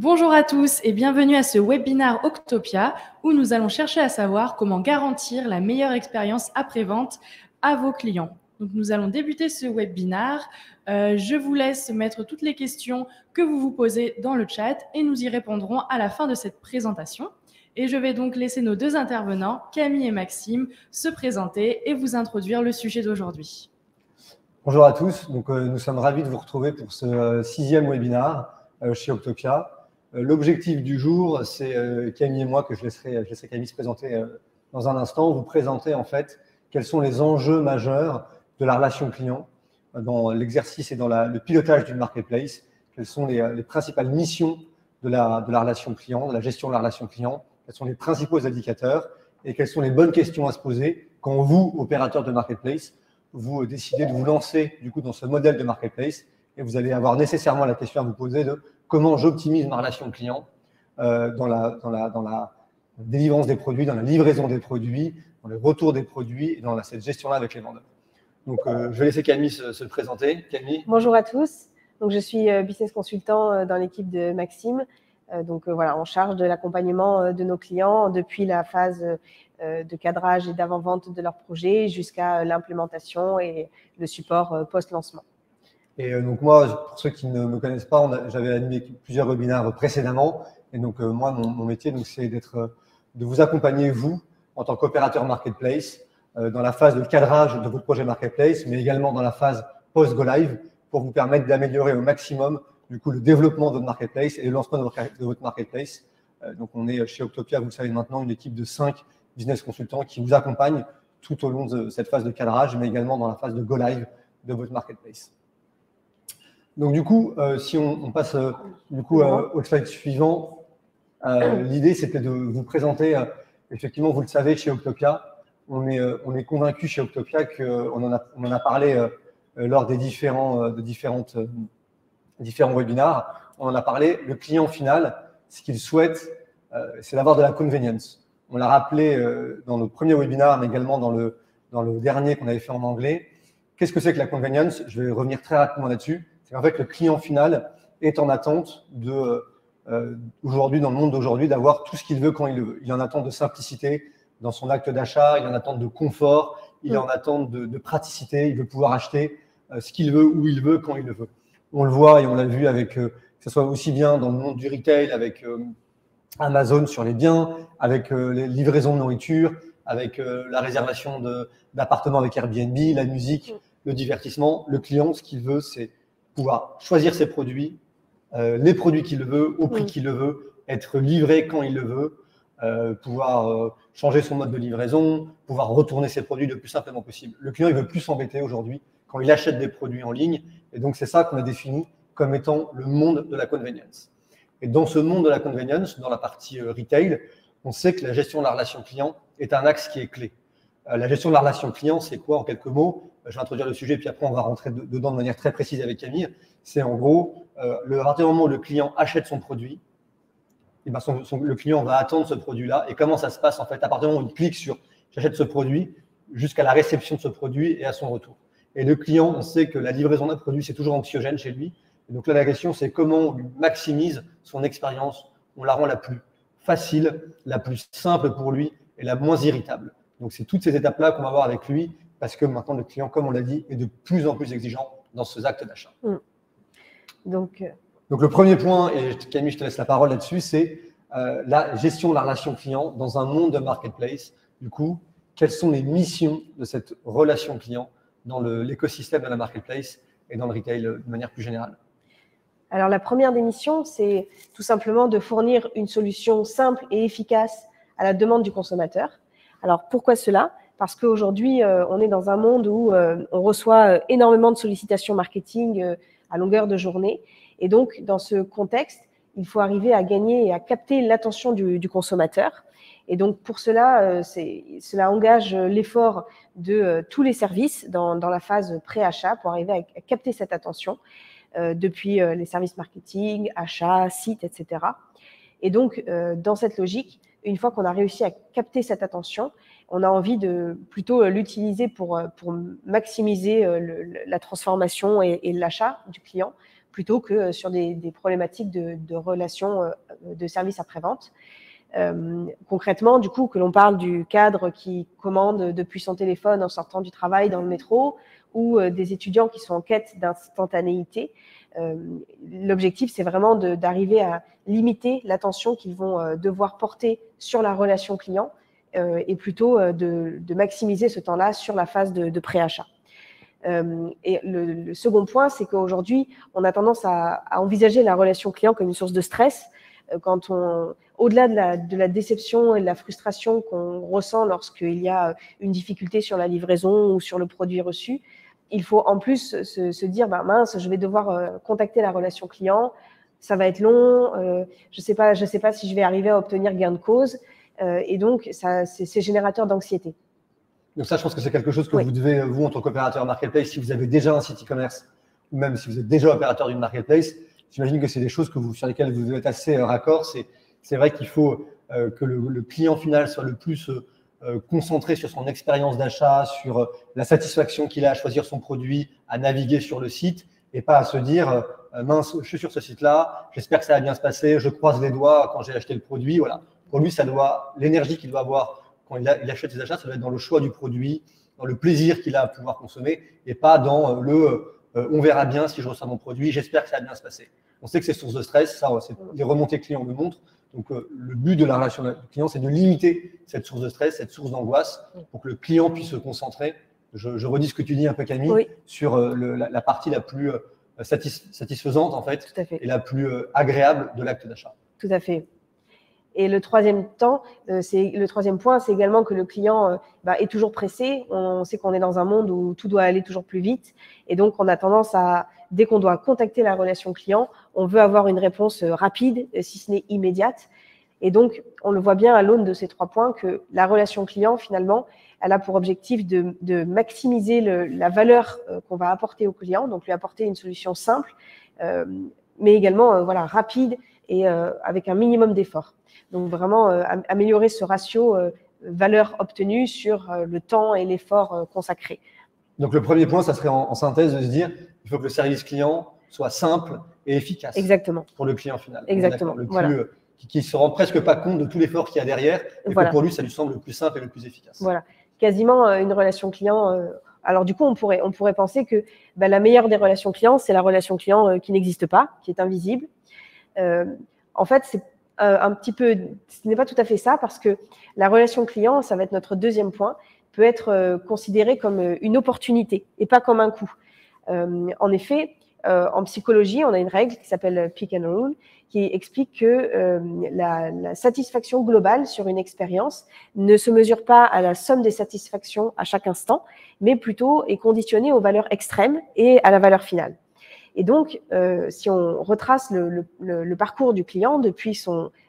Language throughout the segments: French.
Bonjour à tous et bienvenue à ce webinaire Octopia où nous allons chercher à savoir comment garantir la meilleure expérience après-vente à vos clients. Donc, nous allons débuter ce webinaire. Je vous laisse mettre toutes les questions que vous vous posez dans le chat et nous y répondrons à la fin de cette présentation. Et je vais donc laisser nos deux intervenants, Camille et Maxime, se présenter et vous introduire le sujet d'aujourd'hui. Bonjour à tous, nous sommes ravis de vous retrouver pour ce sixième webinaire chez Octopia. L'objectif du jour, c'est Camille et moi, que je laisserai Camille se présenter dans un instant, vous présenter en fait quels sont les enjeux majeurs de la relation client dans l'exercice et dans le pilotage d'une marketplace, quelles sont les principales missions de la relation client, de la gestion de la relation client, quels sont les principaux indicateurs et quelles sont les bonnes questions à se poser quand vous, opérateur de marketplace, vous décidez de vous lancer du coup dans ce modèle de marketplace et vous allez avoir nécessairement la question à vous poser de comment j'optimise ma relation client dans la délivrance des produits, dans la livraison des produits, dans le retour des produits et dans cette gestion-là avec les vendeurs. Donc, je vais laisser Camille se présenter. Camille. Bonjour à tous. Donc, je suis business consultant dans l'équipe de Maxime. Voilà, en charge de l'accompagnement de nos clients depuis la phase de cadrage et d'avant-vente de leur projet jusqu'à l'implémentation et le support post-lancement. Et donc moi, pour ceux qui ne me connaissent pas, j'avais animé plusieurs webinaires précédemment. Et donc moi, mon métier, c'est de vous accompagner, vous, en tant qu'opérateur marketplace, dans la phase de cadrage de votre projet marketplace, mais également dans la phase post-go live, pour vous permettre d'améliorer au maximum du coup le développement de votre marketplace et le lancement de votre marketplace. Donc on est chez Octopia, vous le savez maintenant, une équipe de 5 business consultants qui vous accompagnent tout au long de cette phase de cadrage, mais également dans la phase de go live de votre marketplace. Donc du coup, si on passe au slide suivant, l'idée c'était de vous présenter, effectivement, vous le savez, chez Octopia, on est convaincu chez Octopia qu'on en a parlé lors des différents webinaires. On en a parlé, le client final, ce qu'il souhaite, c'est d'avoir de la convenience. On l'a rappelé dans le premier webinaire, mais également dans le dernier qu'on avait fait en anglais. Qu'est-ce que c'est que la convenience? Je vais revenir très rapidement là-dessus. C'est qu'en fait, le client final est en attente aujourd'hui, dans le monde d'aujourd'hui, d'avoir tout ce qu'il veut quand il le veut. Il est en attente de simplicité dans son acte d'achat, il est en attente de confort, il est en attente de praticité, il veut pouvoir acheter ce qu'il veut, où il veut, quand il le veut. On le voit et on l'a vu avec, que ce soit aussi bien dans le monde du retail, avec Amazon sur les biens, avec les livraisons de nourriture, avec la réservation d'appartements avec Airbnb, la musique, le divertissement. Le client, ce qu'il veut, c'est pouvoir choisir ses produits, les produits qu'il veut, au prix qu'il le veut, être livré quand il le veut, pouvoir changer son mode de livraison, pouvoir retourner ses produits le plus simplement possible. Le client, il veut plus s'embêter aujourd'hui quand il achète des produits en ligne. Et donc, c'est ça qu'on a défini comme étant le monde de la convenience. Et dans ce monde de la convenience, dans la partie retail, on sait que la gestion de la relation client est un axe qui est clé. La gestion de la relation client, c'est quoi en quelques mots? Je vais introduire le sujet, puis après on va rentrer dedans de manière très précise avec Camille. C'est en gros, à partir du moment où le client achète son produit, et ben le client va attendre ce produit-là. Et comment ça se passe en fait? À partir du moment où il clique sur « j'achète ce produit » jusqu'à la réception de ce produit et à son retour. Et le client, on sait que la livraison d'un produit, c'est toujours anxiogène chez lui. Et donc là, la question, c'est comment on maximise son expérience, on la rend la plus facile, la plus simple pour lui et la moins irritable. Donc c'est toutes ces étapes-là qu'on va voir avec lui, parce que maintenant, le client, comme on l'a dit, est de plus en plus exigeant dans ces actes d'achat. Donc le premier point, et Camille, je te laisse la parole là-dessus, c'est la gestion de la relation client dans un monde de marketplace. Du coup, quelles sont les missions de cette relation client dans l'écosystème de la marketplace et dans le retail de manière plus générale? Alors, la première des missions, c'est tout simplement de fournir une solution simple et efficace à la demande du consommateur. Alors, pourquoi cela? Parce qu'aujourd'hui, on est dans un monde où on reçoit énormément de sollicitations marketing à longueur de journée. Et donc, dans ce contexte, il faut arriver à gagner et à capter l'attention du consommateur. Et donc, pour cela, cela engage l'effort de tous les services dans la phase pré-achat pour arriver à capter cette attention depuis les services marketing, achats, sites, etc. Et donc, dans cette logique, une fois qu'on a réussi à capter cette attention, on a envie de plutôt l'utiliser pour maximiser la transformation et l'achat du client, plutôt que sur des problématiques de relations de services après-vente. Concrètement, du coup, que l'on parle du cadre qui commande depuis son téléphone en sortant du travail dans le métro ou des étudiants qui sont en quête d'instantanéité, l'objectif, c'est vraiment d'arriver à limiter l'attention qu'ils vont devoir porter sur la relation client et plutôt de maximiser ce temps-là sur la phase de préachat. Et le second point, c'est qu'aujourd'hui, on a tendance à envisager la relation client comme une source de stress. Quand au-delà de la déception et de la frustration qu'on ressent lorsqu'il y a une difficulté sur la livraison ou sur le produit reçu, il faut en plus se dire, mince, je vais devoir contacter la relation client, ça va être long, je sais pas si je vais arriver à obtenir gain de cause, et donc c'est générateur d'anxiété. Donc ça, je pense que c'est quelque chose que vous devez, vous, en tant qu'opérateur marketplace, si vous avez déjà un site e-commerce ou même si vous êtes déjà opérateur d'une marketplace, j'imagine que c'est des choses sur lesquelles vous devez être assez raccord. C'est vrai qu'il faut que le client final soit le plus concentré sur son expérience d'achat, sur la satisfaction qu'il a à choisir son produit, à naviguer sur le site et pas à se dire mince, je suis sur ce site-là, j'espère que ça va bien se passer, je croise les doigts quand j'ai acheté le produit. Voilà. Pour lui, l'énergie qu'il doit avoir quand il achète ses achats, ça doit être dans le choix du produit, dans le plaisir qu'il a à pouvoir consommer et pas dans on verra bien si je reçois mon produit, j'espère que ça va bien se passer. On sait que c'est source de stress, ça, les remontées clients le montrent. Donc, le but de la relation client, c'est de limiter cette source de stress, cette source d'angoisse, pour que le client puisse se concentrer. Je redis ce que tu dis un peu, Camille, sur la partie la plus satisfaisante, en fait, et la plus agréable de l'acte d'achat. Tout à fait. Et le troisième point, c'est également que le client est toujours pressé. On sait qu'on est dans un monde où tout doit aller toujours plus vite. Et donc, on a tendance dès qu'on doit contacter la relation client, on veut avoir une réponse rapide, si ce n'est immédiate. Et donc, on le voit bien à l'aune de ces 3 points que la relation client, finalement, elle a pour objectif de maximiser la valeur qu'on va apporter au client, donc lui apporter une solution simple, mais également rapide et avec un minimum d'effort. Donc, vraiment améliorer ce ratio valeur obtenue sur le temps et l'effort consacré. Donc, le premier point, ça serait en synthèse de se dire il faut que le service client soit simple et efficace. Exactement. Pour le client final. Exactement. Qui ne se rend presque pas compte de tout l'effort qu'il y a derrière et que pour lui, ça lui semble le plus simple et le plus efficace. Voilà. Quasiment une relation client. Alors, du coup, on pourrait penser que la meilleure des relations clients, c'est la relation client qui n'existe pas, qui est invisible. En fait, c'est ce n'est pas tout à fait ça parce que la relation client, ça va être notre deuxième point, peut être considérée comme une opportunité et pas comme un coût. En effet, en psychologie, on a une règle qui s'appelle Peak and Rule qui explique que la satisfaction globale sur une expérience ne se mesure pas à la somme des satisfactions à chaque instant, mais plutôt est conditionnée aux valeurs extrêmes et à la valeur finale. Et donc, si on retrace le parcours du client depuis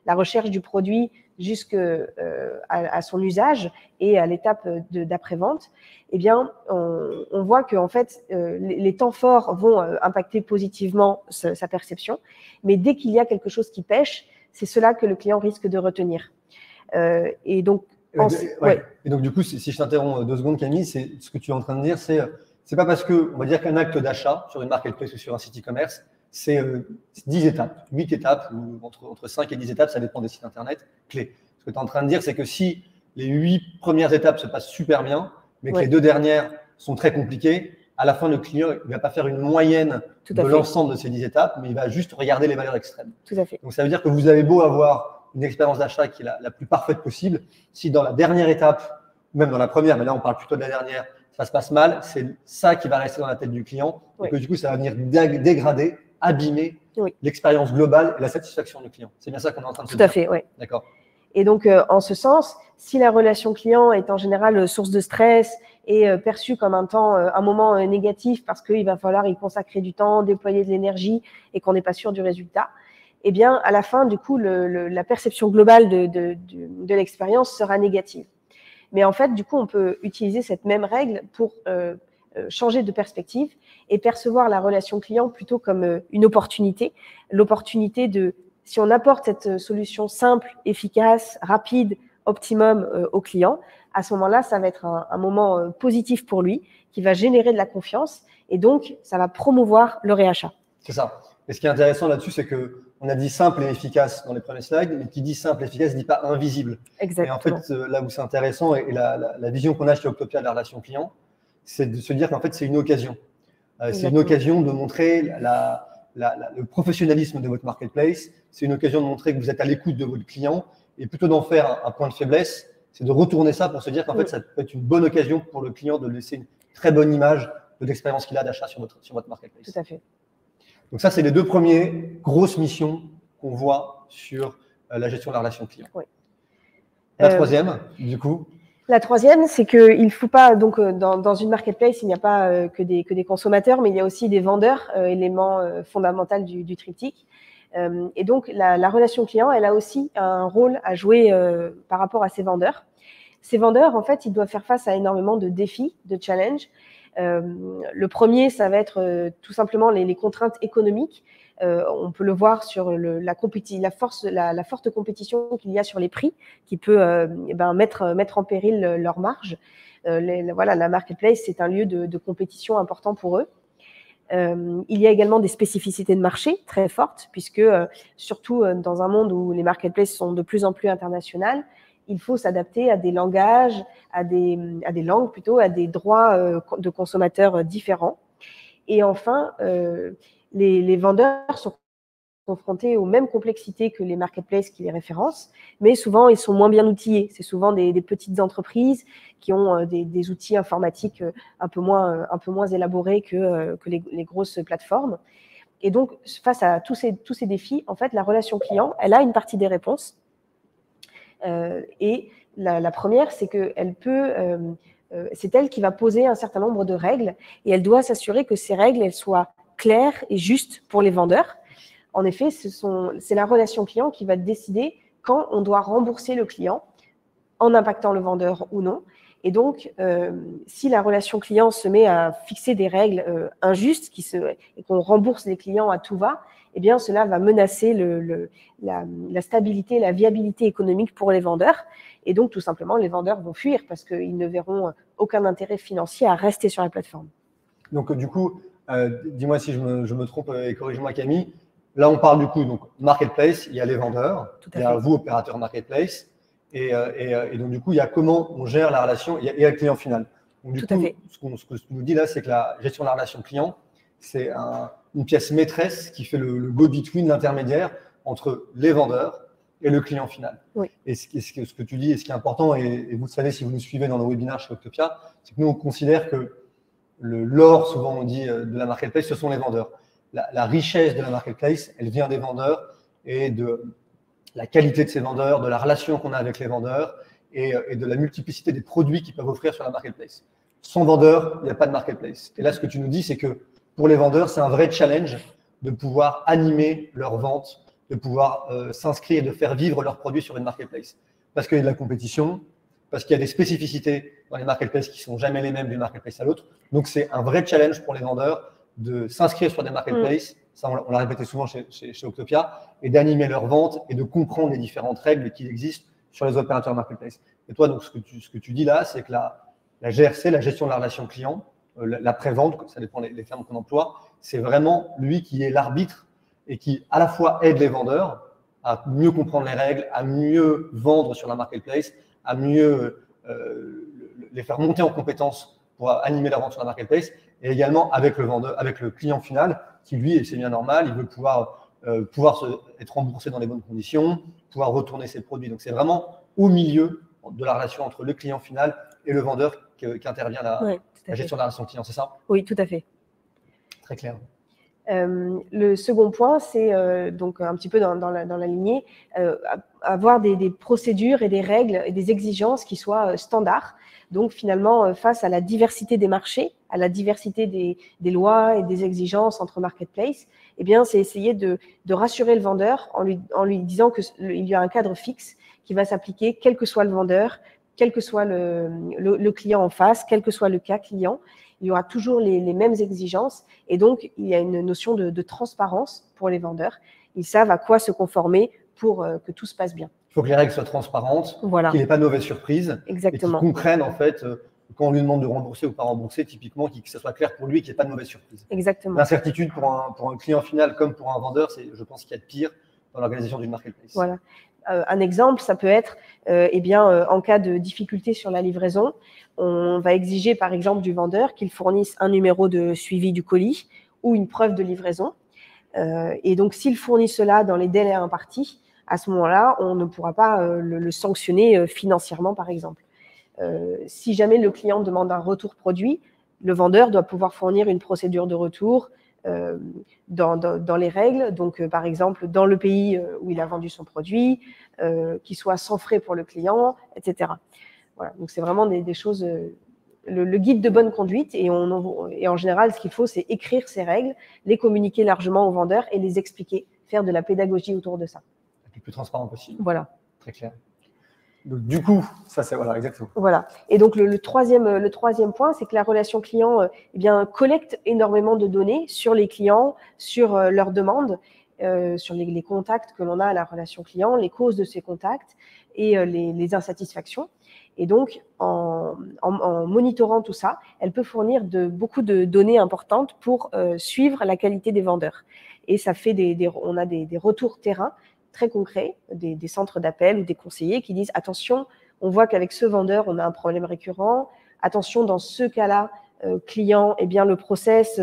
la recherche du produit jusqu'à son usage et à l'étape d'après-vente, eh bien, on voit que en fait, les temps forts vont impacter positivement sa perception, mais dès qu'il y a quelque chose qui pêche, c'est cela que le client risque de retenir. Et donc, Et donc, du coup, si je t'interromps 2 secondes, Camille, ce que tu es en train de dire, c'est pas parce que, on va dire qu'un acte d'achat sur une marketplace ou sur un site e-commerce, c'est 10 étapes, 8 étapes, ou entre 5 et 10 étapes, ça dépend des sites internet, clés. Ce que tu es en train de dire, c'est que si les 8 premières étapes se passent super bien, mais que les 2 dernières sont très compliquées, à la fin, le client ne va pas faire une moyenne de l'ensemble de ces 10 étapes, mais il va juste regarder les valeurs extrêmes. Tout à fait. Donc, ça veut dire que vous avez beau avoir une expérience d'achat qui est la plus parfaite possible, si dans la dernière étape, même dans la première, mais là, on parle plutôt de la dernière, ça se passe mal, c'est ça qui va rester dans la tête du client et que du coup, ça va venir dégrader, abîmer l'expérience globale et la satisfaction du client. C'est bien ça qu'on est en train de se dire. Tout à fait, oui. D'accord. Et donc, en ce sens, si la relation client est en général source de stress et perçue comme un moment négatif parce qu'il va falloir y consacrer du temps, déployer de l'énergie et qu'on n'est pas sûr du résultat, eh bien, à la fin, du coup, la perception globale de l'expérience sera négative. Mais en fait, du coup, on peut utiliser cette même règle pour changer de perspective et percevoir la relation client plutôt comme une opportunité. L'opportunité si on apporte cette solution simple, efficace, rapide, optimum au client, à ce moment-là, ça va être un moment positif pour lui qui va générer de la confiance et donc, ça va promouvoir le réachat. C'est ça. Et ce qui est intéressant là-dessus, c'est qu'on a dit simple et efficace dans les premiers slides, mais qui dit simple et efficace ne dit pas invisible. Exactement. Et en fait, là où c'est intéressant, et la vision qu'on a chez Octopia de la relation client, c'est de se dire qu'en fait, c'est une occasion. C'est une occasion de montrer le professionnalisme de votre marketplace. C'est une occasion de montrer que vous êtes à l'écoute de votre client. Et plutôt d'en faire un point de faiblesse, c'est de retourner ça pour se dire qu'en fait, ça peut être une bonne occasion pour le client de laisser une très bonne image de l'expérience qu'il a d'achat sur votre marketplace. Tout à fait. Donc ça, c'est les deux premières grosses missions qu'on voit sur la gestion de la relation client. Oui. La troisième, du coup. La troisième, c'est qu'il ne faut pas, donc dans une marketplace, il n'y a pas que des consommateurs, mais il y a aussi des vendeurs, élément fondamental du triptyque. Et donc, la relation client, elle a aussi un rôle à jouer par rapport à ces vendeurs. Ces vendeurs, en fait, ils doivent faire face à énormément de défis, de challenges. Le premier, ça va être tout simplement les contraintes économiques. On peut le voir sur la forte compétition qu'il y a sur les prix, qui peut mettre en péril leur marge. Voilà, la marketplace, c'est un lieu de compétition important pour eux. Il y a également des spécificités de marché très fortes, puisque surtout dans un monde où les marketplaces sont de plus en plus internationales, il faut s'adapter à des langages, à des langues plutôt, à des droits de consommateurs différents. Et enfin, les vendeurs sont confrontés aux mêmes complexités que les marketplaces qui les référencent, mais souvent, ils sont moins bien outillés. C'est souvent des petites entreprises qui ont des outils informatiques un peu moins élaborés que les grosses plateformes. Et donc, face à tous ces défis, en fait, la relation client, elle a une partie des réponses. Et la première, c'est qu'elle peut, c'est elle qui va poser un certain nombre de règles et elle doit s'assurer que ces règles, elles soient claires et justes pour les vendeurs. En effet, c'est la relation client qui va décider quand on doit rembourser le client en impactant le vendeur ou non. Et donc, si la relation client se met à fixer des règles injustes et qu'on rembourse les clients à tout va, eh bien, cela va menacer la stabilité, la viabilité économique pour les vendeurs. Et donc, tout simplement, les vendeurs vont fuir parce qu'ils ne verront aucun intérêt financier à rester sur la plateforme. Donc, du coup, dis-moi si je me trompe et corrige-moi Camille. Là, on parle du coup, donc, marketplace, il y a les vendeurs, il y a vous, opérateur marketplace, et donc du coup, il y a comment on gère la relation, et le client final. Donc, du coup, ce que tu nous dis là, c'est que la gestion de la relation client, c'est une pièce maîtresse qui fait le go-between, l'intermédiaire entre les vendeurs et le client final. Oui. Et ce que tu dis, et ce qui est important, et vous le savez si vous nous suivez dans nos webinaires chez Octopia, c'est que nous, on considère que l'or, souvent on dit, de la marketplace, ce sont les vendeurs. La richesse de la marketplace, elle vient des vendeurs et de la qualité de ces vendeurs, de la relation qu'on a avec les vendeurs et de la multiplicité des produits qu'ils peuvent offrir sur la marketplace. Sans vendeur, il n'y a pas de marketplace. Et là, ce que tu nous dis, c'est que pour les vendeurs, c'est un vrai challenge de pouvoir animer leurs ventes, de pouvoir s'inscrire et de faire vivre leurs produits sur une marketplace. Parce qu'il y a de la compétition, parce qu'il y a des spécificités dans les marketplaces qui ne sont jamais les mêmes d'une marketplace à l'autre. Donc, c'est un vrai challenge pour les vendeurs de s'inscrire sur des marketplaces, ça on l'a répété souvent chez Octopia, et d'animer leurs ventes et de comprendre les différentes règles qui existent sur les opérateurs marketplace. Et toi, donc, ce que tu dis là, c'est que la GRC, la gestion de la relation client, la pré-vente, ça dépend des termes qu'on emploie, c'est vraiment lui qui est l'arbitre et qui à la fois aide les vendeurs à mieux comprendre les règles, à mieux vendre sur la marketplace, à mieux les faire monter en compétences pour animer la vente sur la marketplace, et également avec le vendeur, avec le client final, qui lui, et c'est bien normal, il veut pouvoir être remboursé dans les bonnes conditions, pouvoir retourner ses produits. Donc c'est vraiment au milieu de la relation entre le client final et le vendeur qu'intervient la gestion de la relation client, c'est ça? Oui, tout à fait. Très clair. Le second point, c'est donc un petit peu dans la lignée, avoir des procédures et des règles et des exigences qui soient standards. Donc finalement, face à la diversité des marchés, à la diversité des lois et des exigences entre marketplaces, eh bien, c'est essayer de rassurer le vendeur en lui disant qu'il y a un cadre fixe qui va s'appliquer, quel que soit le vendeur, quel que soit le client en face, quel que soit le cas client. Il y aura toujours les mêmes exigences et donc il y a une notion de transparence pour les vendeurs. Ils savent à quoi se conformer pour que tout se passe bien. Il faut que les règles soient transparentes, qu'il n'y ait pas de mauvaise surprise. Exactement. Et qu'ils comprennent en fait quand on lui demande de rembourser ou pas rembourser, typiquement, que ça soit clair pour lui, qu'il n'y ait pas de mauvaise surprise. Exactement. L'incertitude pour un client final comme pour un vendeur, c'est, je pense, qu'il y a de pire dans l'organisation d'une marketplace. Voilà. Un exemple, ça peut être, en cas de difficulté sur la livraison, on va exiger par exemple du vendeur qu'il fournisse un numéro de suivi du colis ou une preuve de livraison. Et donc, s'il fournit cela dans les délais impartis, à ce moment-là, on ne pourra pas le sanctionner financièrement, par exemple. Si jamais le client demande un retour produit, le vendeur doit pouvoir fournir une procédure de retour dans les règles, donc par exemple dans le pays où il a vendu son produit, qui soit sans frais pour le client, etc. Voilà, donc c'est vraiment des choses, le guide de bonne conduite, et en général ce qu'il faut c'est écrire ces règles, les communiquer largement aux vendeurs et les expliquer, faire de la pédagogie autour de ça. Le plus transparent possible. Voilà. Très clair. Donc, du coup, ça c'est voilà, exactement. Voilà. Et donc le troisième point, c'est que la relation client collecte énormément de données sur les clients, sur leurs demandes, sur les contacts que l'on a à la relation client, les causes de ces contacts et les insatisfactions. Et donc, en monitorant tout ça, elle peut fournir beaucoup de données importantes pour suivre la qualité des vendeurs. Et ça fait on a des retours terrain très concrets, des centres d'appel ou des conseillers qui disent « Attention, on voit qu'avec ce vendeur, on a un problème récurrent. Attention, dans ce cas-là, client, le process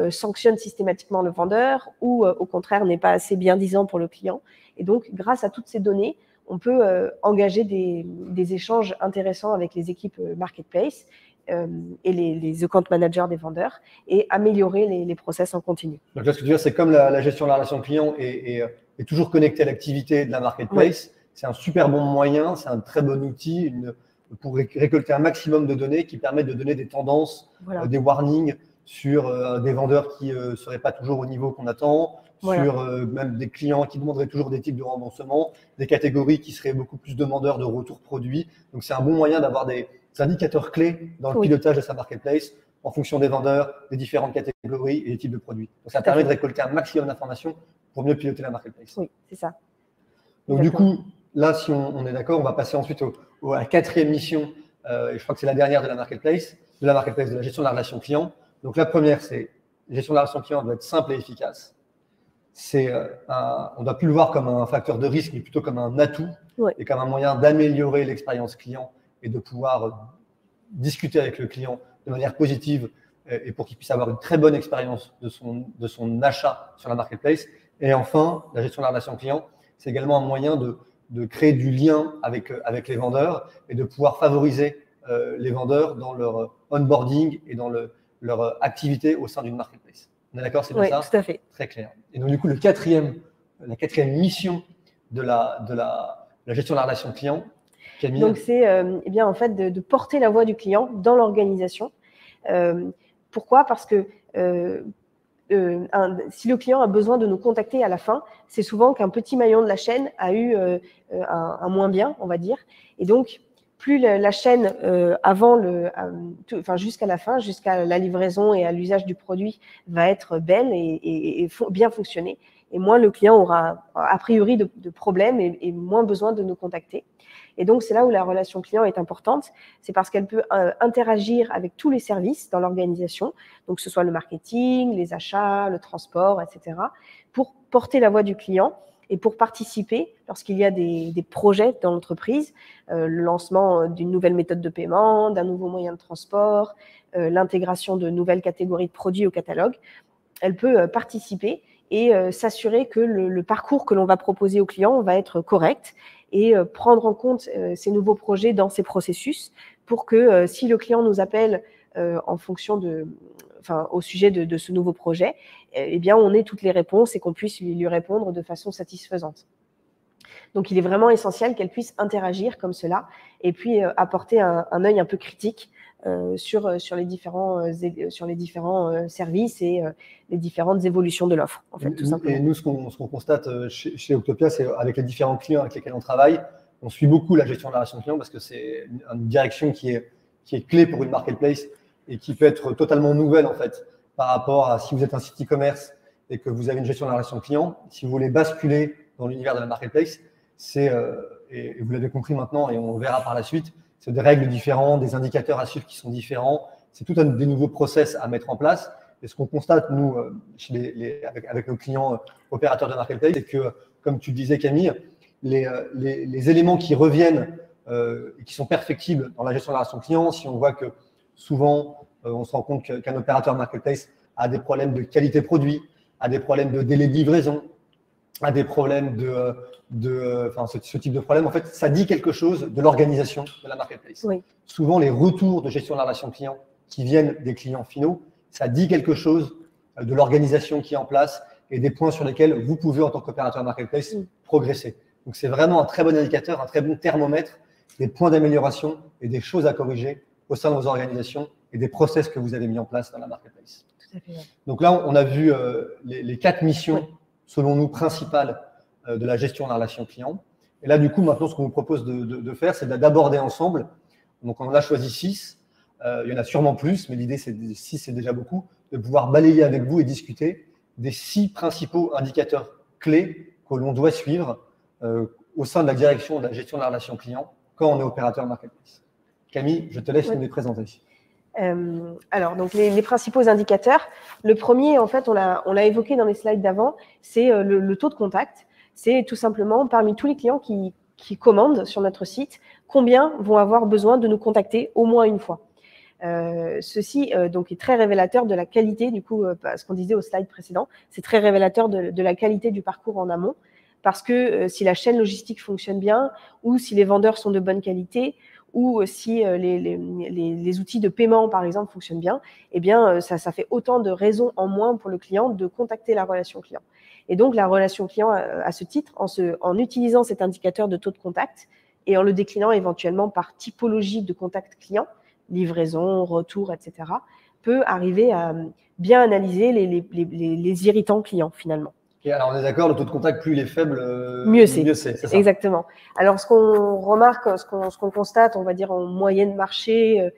sanctionne systématiquement le vendeur ou au contraire n'est pas assez biendiisant pour le client. » Et donc, grâce à toutes ces données, on peut engager des échanges intéressants avec les équipes marketplace et les account managers des vendeurs et améliorer les process en continu. Donc là, ce que tu veux dire, c'est comme la gestion de la relation client est toujours connectée à l'activité de la marketplace. Oui. C'est un super bon moyen, c'est un très bon outil pour récolter un maximum de données qui permettent de donner des tendances, voilà, des warnings sur des vendeurs qui ne seraient pas toujours au niveau qu'on attend, voilà, sur même des clients qui demanderaient toujours des types de remboursement, des catégories qui seraient beaucoup plus demandeurs de retour produit. Donc, c'est un bon moyen d'avoir des indicateurs clés dans le pilotage de sa marketplace en fonction des vendeurs, des différentes catégories et des types de produits. Donc, ça permet de récolter un maximum d'informations pour mieux piloter la marketplace. Oui, c'est ça. Donc, du coup, là, si on est d'accord, on va passer ensuite à la quatrième mission, et je crois que c'est la dernière de la marketplace, de la gestion de la relation client. Donc, la première, c'est la gestion de la relation client doit être simple et efficace. On ne doit plus le voir comme un facteur de risque, mais plutôt comme un atout, ouais, et comme un moyen d'améliorer l'expérience client et de pouvoir discuter avec le client de manière positive et pour qu'il puisse avoir une très bonne expérience de son achat sur la marketplace. Et enfin, la gestion de la relation client, c'est également un moyen de créer du lien avec les vendeurs et de pouvoir favoriser les vendeurs dans leur onboarding et dans leur activité au sein d'une marketplace. On est d'accord, c'est bien ça? Oui, tout à fait. Très clair. Et donc, du coup, la quatrième mission de la gestion de la relation client, Camille. Donc, c'est en fait de porter la voix du client dans l'organisation. Pourquoi? Parce que si le client a besoin de nous contacter à la fin, c'est souvent qu'un petit maillon de la chaîne a eu un moins bien, on va dire. Et donc, plus la chaîne jusqu'à la fin, jusqu'à la livraison et à l'usage du produit va être belle et bien fonctionner, et moins le client aura a priori de problèmes et moins besoin de nous contacter. Et donc, c'est là où la relation client est importante. C'est parce qu'elle peut interagir avec tous les services dans l'organisation, donc que ce soit le marketing, les achats, le transport, etc., pour porter la voix du client et pour participer lorsqu'il y a des projets dans l'entreprise, le lancement d'une nouvelle méthode de paiement, d'un nouveau moyen de transport, l'intégration de nouvelles catégories de produits au catalogue. Elle peut participer et s'assurer que le parcours que l'on va proposer au client va être correct et prendre en compte ces nouveaux projets dans ces processus pour que si le client nous appelle en fonction au sujet de ce nouveau projet, on ait toutes les réponses et qu'on puisse lui répondre de façon satisfaisante. Donc, il est vraiment essentiel qu'elle puisse interagir comme cela et puis apporter un œil un peu critique sur les différents services et les différentes évolutions de l'offre, en fait, tout simplement. Et nous, ce qu'on constate chez Octopia, c'est avec les différents clients avec lesquels on travaille, on suit beaucoup la gestion de la relation client parce que c'est une direction qui est clé pour une marketplace et qui peut être totalement nouvelle, en fait, par rapport à si vous êtes un site e-commerce et que vous avez une gestion de la relation client. Si vous voulez basculer dans l'univers de la marketplace, et vous l'avez compris maintenant et on le verra par la suite, c'est des règles différentes, des indicateurs à suivre qui sont différents. C'est tout un des nouveaux process à mettre en place. Et ce qu'on constate, nous, avec nos clients opérateurs de marketplace, c'est que, comme tu le disais, Camille, les éléments qui reviennent et qui sont perfectibles dans la gestion de la relation client, si on voit que souvent, on se rend compte qu'un opérateur marketplace a des problèmes de qualité produit, a des problèmes de délai de livraison, a des problèmes ce type de problème, en fait, ça dit quelque chose de l'organisation de la marketplace. Oui. Souvent, les retours de gestion de la relation client qui viennent des clients finaux, ça dit quelque chose de l'organisation qui est en place et des points sur lesquels vous pouvez, en tant qu'opérateur marketplace, progresser. Donc, c'est vraiment un très bon indicateur, un très bon thermomètre des points d'amélioration et des choses à corriger au sein de vos organisations et des process que vous avez mis en place dans la marketplace. Tout à fait. Donc là, on a vu les 4 missions, selon nous, principales de la gestion de la relation client. Et là, du coup, maintenant, ce qu'on vous propose de faire, c'est d'aborder ensemble. Donc, on en a choisi 6. Il y en a sûrement plus, mais l'idée, c'est 6, c'est déjà beaucoup, de pouvoir balayer avec vous et discuter des 6 principaux indicateurs clés que l'on doit suivre au sein de la direction de la gestion de la relation client quand on est opérateur marketplace. Camille, je te laisse nous les présenter. Alors, donc les principaux indicateurs. Le premier, en fait, on l'a évoqué dans les slides d'avant, c'est le taux de contact. C'est tout simplement, parmi tous les clients qui commandent sur notre site, combien vont avoir besoin de nous contacter au moins une fois. Ceci donc est très révélateur de la qualité, du coup, ce qu'on disait au slide précédent, c'est très révélateur de la qualité du parcours en amont, parce que si la chaîne logistique fonctionne bien, ou si les vendeurs sont de bonne qualité, ou si les outils de paiement, par exemple, fonctionnent bien, eh bien, ça fait autant de raisons en moins pour le client de contacter la relation client. Et donc, la relation client, à ce titre, en utilisant cet indicateur de taux de contact et en le déclinant éventuellement par typologie de contact client, livraison, retour, etc., peut arriver à bien analyser les irritants clients, finalement. Et alors, on est d'accord, le taux de contact, plus il est faible, mieux c'est. C'est ça. Exactement. Alors, ce qu'on remarque, ce qu'on constate, on va dire en moyenne marché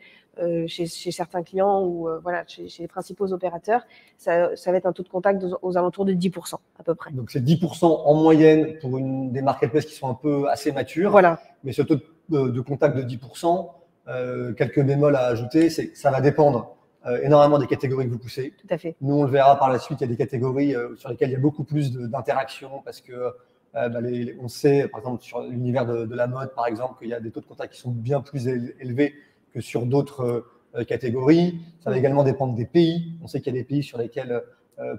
chez certains clients ou voilà, chez les principaux opérateurs, ça va être un taux de contact aux alentours de 10% à peu près. Donc, c'est 10% en moyenne pour des marketplaces qui sont un peu assez matures. Voilà. Mais ce taux de contact de 10%, quelques bémols à ajouter, c'est que ça va dépendre énormément des catégories que vous poussez. Tout à fait. Nous, on le verra par la suite, il y a des catégories sur lesquelles il y a beaucoup plus d'interactions parce que on sait, par exemple, sur l'univers de la mode, par exemple, qu'il y a des taux de contact qui sont bien plus élevés que sur d'autres catégories. Ça va également dépendre des pays. On sait qu'il y a des pays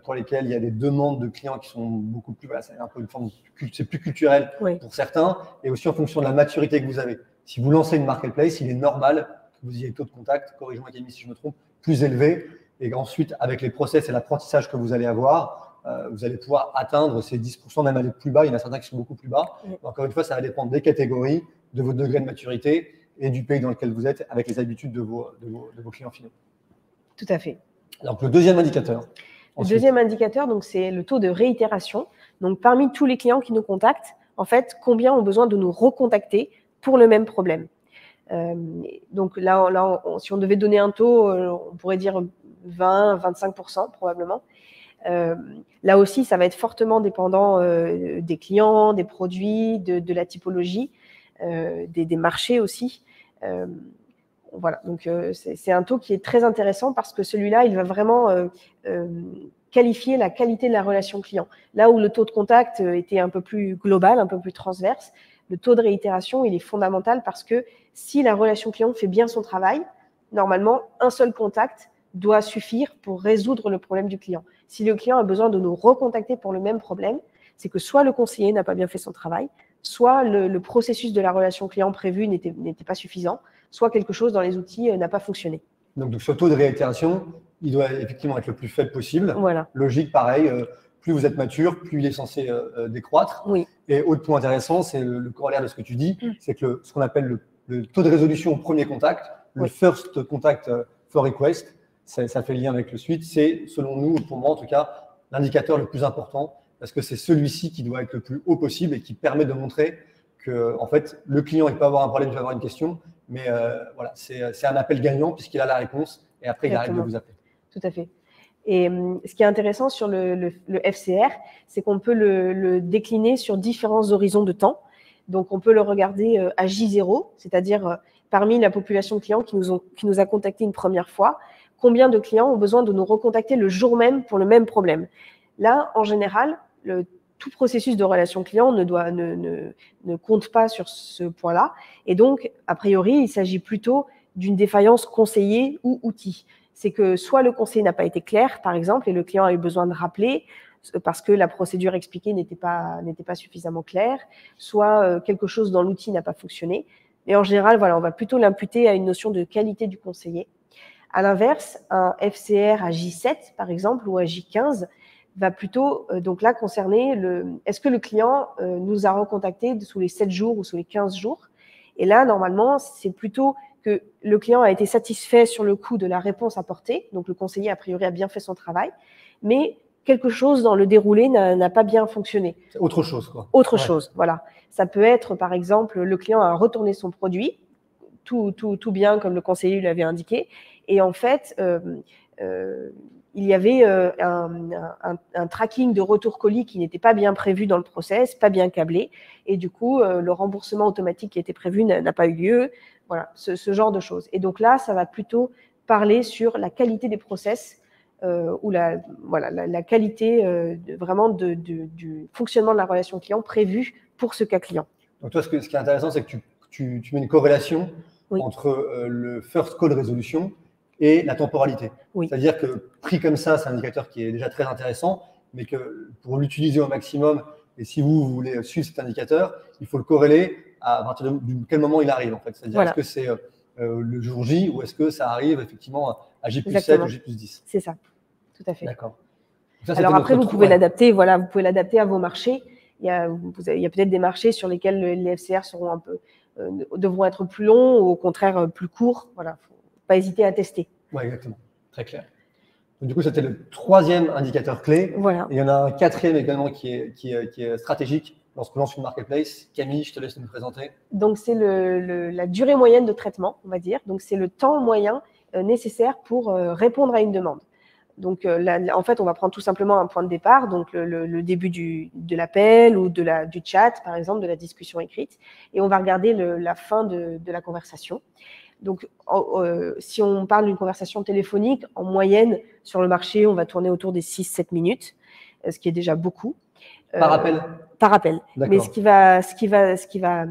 pour lesquels il y a des demandes de clients qui sont beaucoup plus, voilà, c'est un peu une forme, c'est plus culturel pour certains, et aussi en fonction de la maturité que vous avez. Si vous lancez une marketplace, il est normal que vous ayez des taux de contact, corrige-moi Camille si je me trompe, plus élevés, et ensuite, avec les process et l'apprentissage que vous allez avoir, vous allez pouvoir atteindre ces 10%, même aller plus bas. Il y en a certains qui sont beaucoup plus bas. Encore une fois, ça va dépendre des catégories, de votre degré de maturité et du pays dans lequel vous êtes, avec les habitudes de vos clients finaux. Tout à fait. Donc, le deuxième indicateur. Le deuxième indicateur, donc, c'est le taux de réitération. Donc, parmi tous les clients qui nous contactent, en fait, combien ont besoin de nous recontacter pour le même problème. Donc là, si on devait donner un taux, on pourrait dire 20-25% probablement. Là aussi, ça va être fortement dépendant des clients, des produits, de la typologie, des marchés aussi. Voilà, donc c'est un taux qui est très intéressant parce que celui-là, il va vraiment qualifier la qualité de la relation client. Là où le taux de contact était un peu plus global, un peu plus transverse, le taux de réitération, il est fondamental parce que si la relation client fait bien son travail, normalement, un seul contact doit suffire pour résoudre le problème du client. Si le client a besoin de nous recontacter pour le même problème, c'est que soit le conseiller n'a pas bien fait son travail, soit le processus de la relation client prévu n'était pas suffisant, soit quelque chose dans les outils n'a pas fonctionné. Donc, ce taux de réitération, il doit effectivement être le plus faible possible. Voilà. Logique, pareil. Plus vous êtes mature, plus il est censé décroître. Oui. Et autre point intéressant, c'est le corollaire de ce que tu dis, c'est que ce qu'on appelle le taux de résolution au premier contact, le first contact for request, ça fait lien avec le suite, c'est selon nous, pour moi en tout cas, l'indicateur le plus important parce que c'est celui-ci qui doit être le plus haut possible et qui permet de montrer que en fait, le client il peut avoir un problème, il peut avoir une question, mais voilà, c'est un appel gagnant puisqu'il a la réponse et après il arrête de vous appeler. Tout à fait. Et ce qui est intéressant sur le FCR, c'est qu'on peut le décliner sur différents horizons de temps. Donc, on peut le regarder à J0, c'est-à-dire parmi la population de clients qui nous a contactés une première fois, combien de clients ont besoin de nous recontacter le jour même pour le même problème. Là, en général, tout processus de relation client ne compte pas sur ce point-là. Et donc, a priori, il s'agit plutôt d'une défaillance conseiller ou outil. C'est que soit le conseiller n'a pas été clair, par exemple, et le client a eu besoin de rappeler parce que la procédure expliquée n'était pas suffisamment claire, soit quelque chose dans l'outil n'a pas fonctionné. Et en général, voilà, on va plutôt l'imputer à une notion de qualité du conseiller. À l'inverse, un FCR à J7, par exemple, ou à J15, va plutôt donc là concerner est-ce que le client nous a recontacté sous les 7 jours ou sous les 15 jours. Et là, normalement, c'est plutôt que le client a été satisfait sur le coup de la réponse apportée, donc le conseiller, a priori, a bien fait son travail, mais quelque chose dans le déroulé n'a pas bien fonctionné. C'est autre chose, quoi. Autre chose, voilà. Ça peut être, par exemple, le client a retourné son produit, tout bien comme le conseiller lui avait indiqué, et en fait, il y avait un tracking de retour colis qui n'était pas bien prévu dans le process, pas bien câblé, et du coup, le remboursement automatique qui était prévu n'a pas eu lieu. Voilà, ce genre de choses. Et donc là, ça va plutôt parler sur la qualité des process ou la qualité vraiment du fonctionnement de la relation client prévue pour ce cas client. Donc toi, ce qui est intéressant, c'est que tu mets une corrélation entre le first call resolution et la temporalité. Oui. C'est-à-dire que pris comme ça, c'est un indicateur qui est déjà très intéressant, mais que pour l'utiliser au maximum, et si vous voulez suivre cet indicateur, il faut le corréler à partir de quel moment il arrive, en fait. C'est-à-dire, est-ce que c'est le jour J ou est-ce que ça arrive effectivement à J+7 ou J+10 ? C'est ça, tout à fait. D'accord. Alors après, vous pouvez l'adapter, voilà, vous pouvez l'adapter à vos marchés. Il y a peut-être des marchés sur lesquels les FCR seront devront être plus longs ou au contraire plus courts. Voilà, faut pas hésiter à tester. Oui, exactement. Très clair. Donc, du coup, c'était le troisième indicateur clé. Voilà. Et il y en a un quatrième également qui est stratégique lorsqu'on lance une marketplace. Camille, je te laisse nous présenter. Donc, c'est la durée moyenne de traitement, on va dire. Donc, c'est le temps moyen nécessaire pour répondre à une demande. Donc, là, en fait, on va prendre tout simplement un point de départ, donc le début de l'appel ou du chat, par exemple, de la discussion écrite, et on va regarder la fin de la conversation. Donc, si on parle d'une conversation téléphonique, en moyenne, sur le marché, on va tourner autour des 6-7 minutes, ce qui est déjà beaucoup. Par appel ? Par appel. Mais ce qui va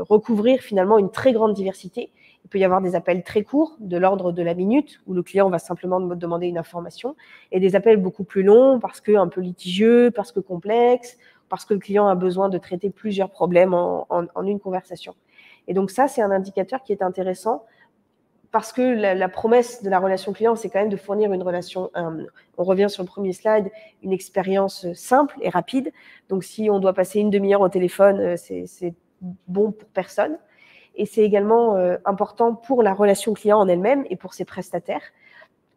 recouvrir finalement une très grande diversité. Il peut y avoir des appels très courts, de l'ordre de la minute, où le client va simplement demander une information, et des appels beaucoup plus longs, parce qu'un peu litigieux, parce que complexes, parce que le client a besoin de traiter plusieurs problèmes en une conversation. Et donc ça, c'est un indicateur qui est intéressant, parce que la promesse de la relation client, c'est quand même de fournir une relation, on revient sur le premier slide, une expérience simple et rapide. Donc si on doit passer une demi-heure au téléphone, c'est bon pour personne. Et c'est également important pour la relation client en elle-même et pour ses prestataires,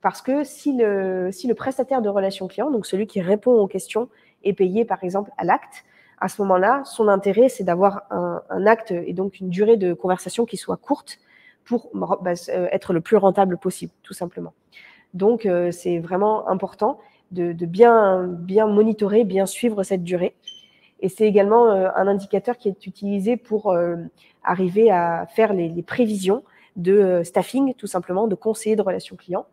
parce que si le prestataire de relation client, donc celui qui répond aux questions, est payé par exemple à l'acte, à ce moment-là, son intérêt, c'est d'avoir un acte et donc une durée de conversation qui soit courte pour être le plus rentable possible, tout simplement. Donc, c'est vraiment important de bien monitorer, bien suivre cette durée. Et c'est également un indicateur qui est utilisé pour arriver à faire les prévisions de staffing, tout simplement, de conseiller de relations clients.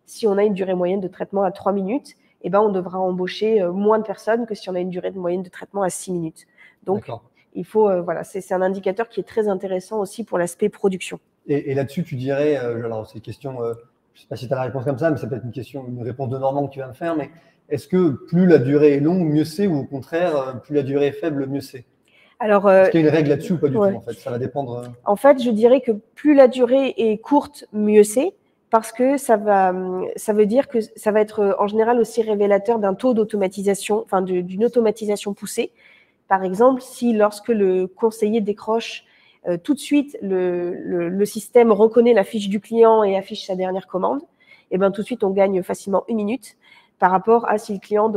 Si on a une durée moyenne de traitement à 3 minutes, eh ben, on devra embaucher moins de personnes que si on a une durée moyenne de traitement à 6 minutes. Donc, il faut, voilà, c'est un indicateur qui est très intéressant aussi pour l'aspect production. Et là-dessus, tu dirais, alors c'est une question, je ne sais pas si tu as la réponse comme ça, mais c'est peut-être une réponse de Normand que tu vas me faire, mais est-ce que plus la durée est longue, mieux c'est, ou au contraire, plus la durée est faible, mieux c'est? Alors, est-ce qu'il y a une règle là-dessus ou pas du tout, en fait? Ça va dépendre. En fait, je dirais que plus la durée est courte, mieux c'est, parce que ça veut dire que ça va être en général aussi révélateur d'un taux d'automatisation, enfin d'une automatisation poussée. Par exemple, si lorsque le conseiller décroche, tout de suite le système reconnaît la fiche du client et affiche sa dernière commande, et ben tout de suite on gagne facilement 1 minute par rapport à si le client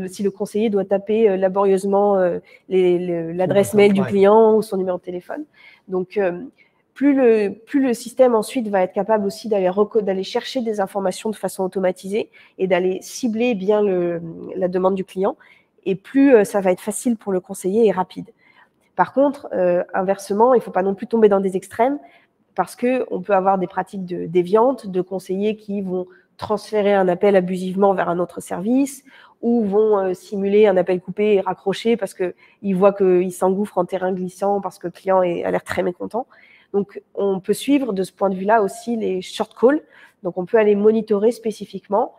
si le conseiller doit taper laborieusement l'adresse mail du client ou son numéro de téléphone. Donc plus le système ensuite va être capable aussi d'aller chercher des informations de façon automatisée et d'aller cibler bien la demande du client, et plus ça va être facile pour le conseiller et rapide. Par contre, inversement, il ne faut pas non plus tomber dans des extrêmes. parce qu'on peut avoir des pratiques déviantes, de conseillers qui vont transférer un appel abusivement vers un autre service ou vont simuler un appel coupé et raccrocher parce qu'ils voient qu'ils s'engouffrent en terrain glissant parce que le client a l'air très mécontent. Donc, on peut suivre de ce point de vue-là aussi les short calls. Donc, on peut aller monitorer spécifiquement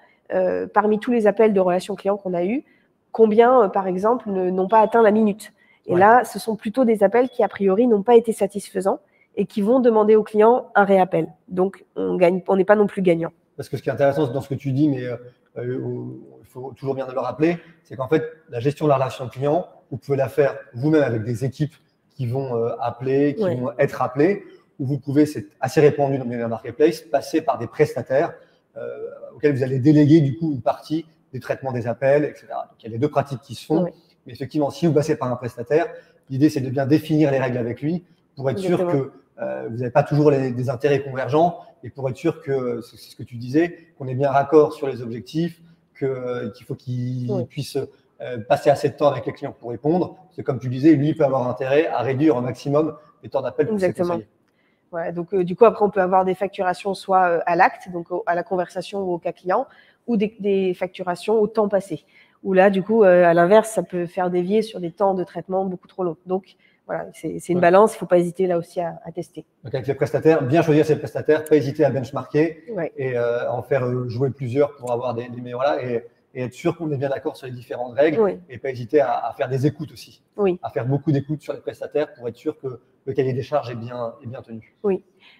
parmi tous les appels de relations clients qu'on a eus, combien, par exemple, n'ont pas atteint la minute. Et là, ce sont plutôt des appels qui, a priori, n'ont pas été satisfaisants et qui vont demander au client un réappel. Donc, on n'est pas non plus gagnant. Parce que ce qui est intéressant dans ce que tu dis, mais il faut toujours bien le rappeler, c'est qu'en fait, la gestion de la relation client, vous pouvez la faire vous-même avec des équipes qui vont appeler, qui vont être appelées, ou vous pouvez, c'est assez répandu dans les marketplaces, passer par des prestataires auxquels vous allez déléguer du coup une partie des traitements des appels, etc. Donc, il y a les deux pratiques qui se font. Mais effectivement, si vous passez par un prestataire, l'idée, c'est de bien définir les règles avec lui pour être sûr que vous n'avez pas toujours des intérêts convergents et pour être sûr que, c'est ce que tu disais, qu'on est bien raccord sur les objectifs, qu'il faut qu'il puisse passer assez de temps avec les clients pour répondre. C'est comme tu disais, lui, il peut avoir intérêt à réduire au maximum les temps d'appel pour ses conseillers. Ouais, donc, du coup, après, on peut avoir des facturations soit à l'acte, donc à la conversation ou au cas client, ou des facturations au temps passé. Où là, du coup, à l'inverse, ça peut faire dévier sur des temps de traitement beaucoup trop longs. Donc, voilà, c'est une balance, il ne faut pas hésiter là aussi à tester. Donc, avec les prestataires, bien choisir ses prestataires, pas hésiter à benchmarker et en faire jouer plusieurs pour avoir des meilleurs là et être sûr qu'on est bien d'accord sur les différentes règles et pas hésiter à faire des écoutes aussi. À faire beaucoup d'écoutes sur les prestataires pour être sûr que le cahier des charges est bien tenu.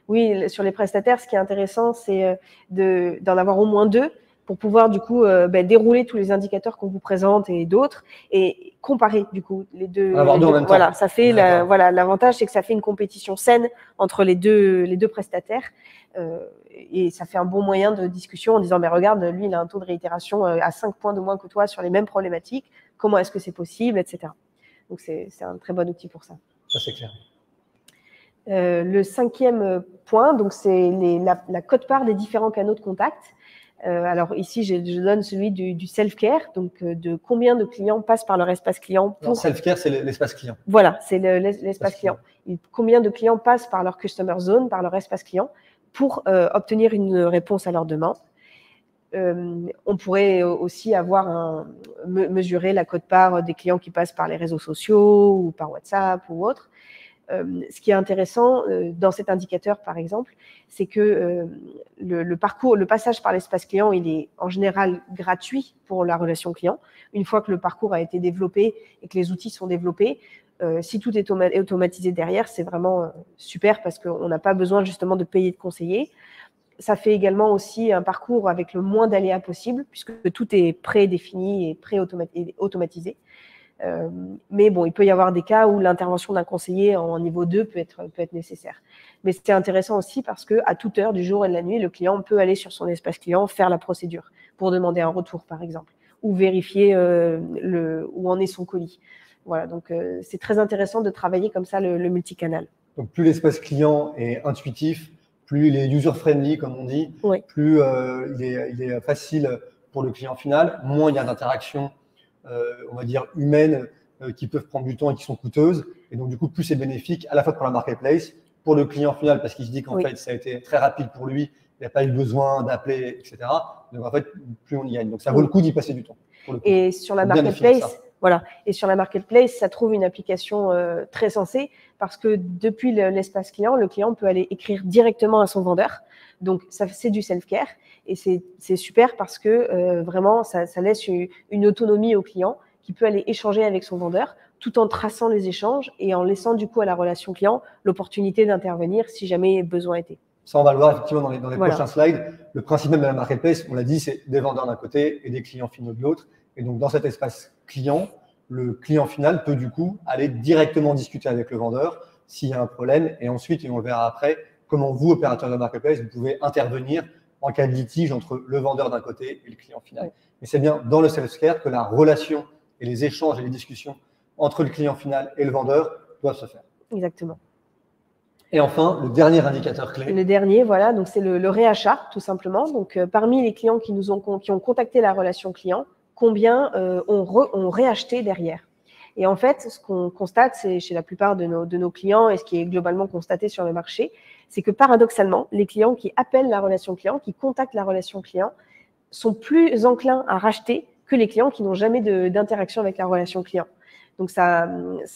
Oui, sur les prestataires, ce qui est intéressant, c'est d'en avoir au moins 2 pour pouvoir du coup dérouler tous les indicateurs qu'on vous présente et d'autres et comparer du coup les deux. En même temps. Voilà, ça fait l'avantage, c'est que ça fait une compétition saine entre les deux prestataires et ça fait un bon moyen de discussion en disant mais regarde, lui il a un taux de réitération à 5 points de moins que toi sur les mêmes problématiques. Comment est-ce que c'est possible, etc. Donc c'est un très bon outil pour ça. Ça c'est clair. Le 5e point, donc c'est la quote-part des différents canaux de contact. Alors ici, je donne celui du self-care, donc de combien de clients passent par leur espace client. Self-care, c'est l'espace client. Voilà, c'est l'espace client. Combien de clients passent par leur customer zone, par leur espace client, pour obtenir une réponse à leur demande. On pourrait aussi mesurer la quote-part des clients qui passent par les réseaux sociaux ou par WhatsApp ou autre. Ce qui est intéressant dans cet indicateur, par exemple, c'est que le passage par l'espace client, il est en général gratuit pour la relation client. Une fois que le parcours a été développé et que les outils sont développés, si tout est automatisé derrière, c'est vraiment super parce qu'on n'a pas besoin justement de payer de conseiller. Ça fait également aussi un parcours avec le moins d'aléas possible puisque tout est prédéfini et pré-automatisé. Mais bon, il peut y avoir des cas où l'intervention d'un conseiller en niveau 2 peut être nécessaire. Mais c'est intéressant aussi parce qu'à toute heure du jour et de la nuit, le client peut aller sur son espace client, faire la procédure pour demander un retour, par exemple, ou vérifier où en est son colis. Voilà, donc c'est très intéressant de travailler comme ça le multicanal. Donc plus l'espace client est intuitif, plus il est user-friendly, comme on dit, plus il est facile pour le client final, moins il y a d'interactions on va dire humaines qui peuvent prendre du temps et qui sont coûteuses. Et donc, du coup, plus c'est bénéfique à la fois pour la marketplace, pour le client final, parce qu'il se dit qu'en fait, ça a été très rapide pour lui, il n'a pas eu besoin d'appeler, etc. Donc, en fait, plus on y gagne. Donc, ça vaut le coup d'y passer du temps. Et sur la marketplace, et sur la marketplace, ça trouve une application très sensée parce que depuis l'espace client, le client peut aller écrire directement à son vendeur. Donc, c'est du self-care et c'est super parce que vraiment, ça laisse une autonomie au client qui peut aller échanger avec son vendeur tout en traçant les échanges et en laissant du coup à la relation client l'opportunité d'intervenir si jamais besoin était. Ça, on va le voir effectivement dans les prochains slides. Le principe même de la marketplace, on l'a dit, c'est des vendeurs d'un côté et des clients finaux de l'autre. Et donc, dans cet espace client, le client final peut du coup aller directement discuter avec le vendeur s'il y a un problème. Et ensuite, et on le verra après, comment vous, opérateur de marketplace, vous pouvez intervenir en cas de litige entre le vendeur d'un côté et le client final. Mais c'est bien dans le self-care que la relation et les échanges et les discussions entre le client final et le vendeur doivent se faire. Exactement. Et enfin, le dernier indicateur clé. Le dernier, voilà, donc c'est le réachat, tout simplement. Donc, parmi les clients qui ont contacté la relation client, combien ont réacheté derrière. Et en fait, ce qu'on constate, c'est chez la plupart de nos clients, et ce qui est globalement constaté sur le marché, c'est que paradoxalement, les clients qui appellent la relation client, qui contactent la relation client, sont plus enclins à racheter que les clients qui n'ont jamais d'interaction avec la relation client. Donc, ça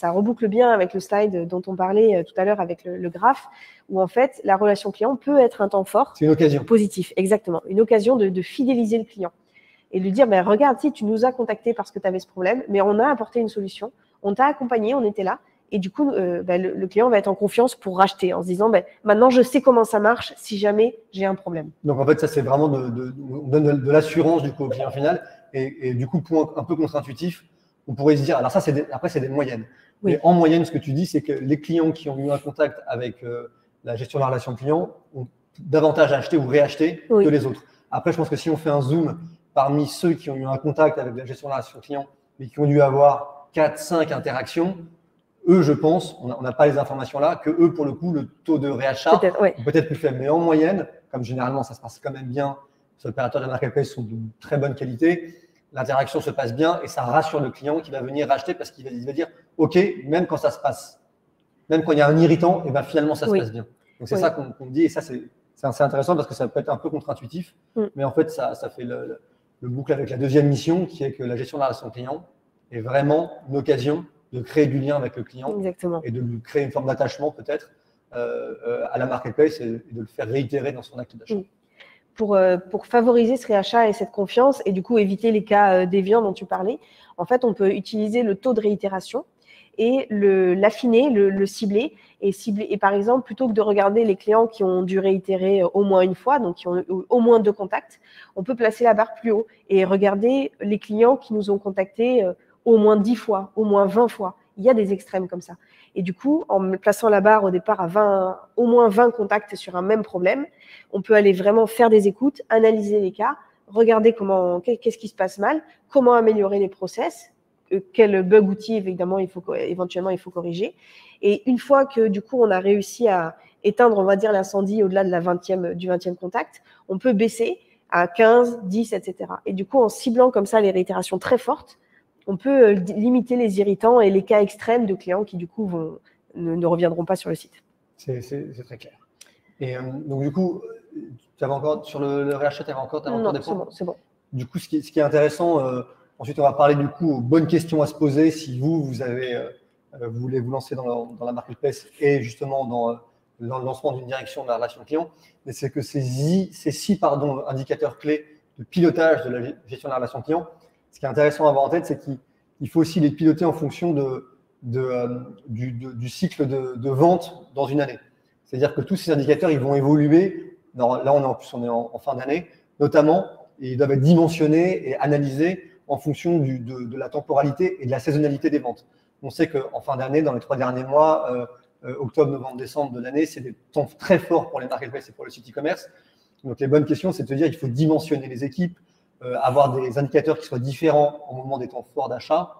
reboucle bien avec le slide dont on parlait tout à l'heure avec le graphe, où en fait, la relation client peut être un temps fort. C'est une occasion. Positif, exactement. Une occasion de fidéliser le client. Et lui dire, ben, regarde, si tu nous as contacté parce que tu avais ce problème, mais on a apporté une solution, on t'a accompagné, on était là. Et du coup, le client va être en confiance pour racheter en se disant, maintenant, je sais comment ça marche si jamais j'ai un problème. Donc, en fait, ça, c'est vraiment on donne de l'assurance du coup au client final. Et du coup, point un peu contre-intuitif, on pourrait se dire, alors ça, après, c'est des moyennes. Oui. Mais en moyenne, ce que tu dis, c'est que les clients qui ont eu un contact avec la gestion de la relation client ont davantage acheté ou réacheté que les autres. Après, je pense que si on fait un zoom parmi ceux qui ont eu un contact avec la gestion de la relation client, mais qui ont dû avoir 4-5 interactions, eux, je pense, on n'a pas les informations là, que eux, pour le coup, le taux de réachat est peut-être plus faible. Mais en moyenne, comme généralement, ça se passe quand même bien, les opérateurs de marketplace sont de très bonne qualité, l'interaction se passe bien et ça rassure le client qui va venir racheter parce qu'il va dire, OK, même quand ça se passe, même quand il y a un irritant, et ben finalement, ça se passe bien. Donc, c'est ça qu'on dit et ça, c'est assez intéressant parce que ça peut être un peu contre-intuitif, mais en fait, ça fait le boucle avec la deuxième mission qui est que la gestion de la relation client est vraiment une occasion de créer du lien avec le client. Exactement. Et de lui créer une forme d'attachement peut-être à la marketplace et de le faire réitérer dans son acte d'achat. Pour favoriser ce réachat et cette confiance et du coup éviter les cas déviants dont tu parlais, en fait, on peut utiliser le taux de réitération et l'affiner, le cibler et par exemple, plutôt que de regarder les clients qui ont dû réitérer au moins une fois, donc qui ont eu au moins 2 contacts, on peut placer la barre plus haut et regarder les clients qui nous ont contactés au moins 10 fois, au moins 20 fois. Il y a des extrêmes comme ça. Et du coup, en plaçant la barre au départ à au moins 20 contacts sur un même problème, on peut aller vraiment faire des écoutes, analyser les cas, regarder qu'est-ce qui se passe mal, comment améliorer les process, quel bug outil évidemment éventuellement il faut corriger. Et une fois que du coup on a réussi à éteindre, on va dire, l'incendie au-delà de du 20e contact, on peut baisser à 15, 10, etc. Et du coup, en ciblant comme ça les réitérations très fortes, on peut limiter les irritants et les cas extrêmes de clients qui, du coup, ne reviendront pas sur le site. C'est très clair. Et donc, du coup, tu avais encore, sur le réachat, tu avais encore des points ? C'est bon. Du coup, ce qui est intéressant, ensuite, on va parler du coup aux bonnes questions à se poser si vous voulez vous lancer dans la marketplace et justement dans le lancement d'une direction de la relation client. Mais c'est que ces 6 indicateurs clés de pilotage de la gestion de la relation client, ce qui est intéressant à avoir en tête, c'est qu'il faut aussi les piloter en fonction du cycle de vente dans une année. C'est-à-dire que tous ces indicateurs, ils vont évoluer. Là, on est en fin d'année, notamment, et ils doivent être dimensionnés et analysés en fonction de la temporalité et de la saisonnalité des ventes. On sait qu'en fin d'année, dans les 3 derniers mois, octobre, novembre, décembre de l'année, c'est des temps très forts pour les marketplaces et pour le site e-commerce. Donc, les bonnes questions, c'est de se dire qu'il faut dimensionner les équipes, avoir des indicateurs qui soient différents au moment des temps forts d'achat.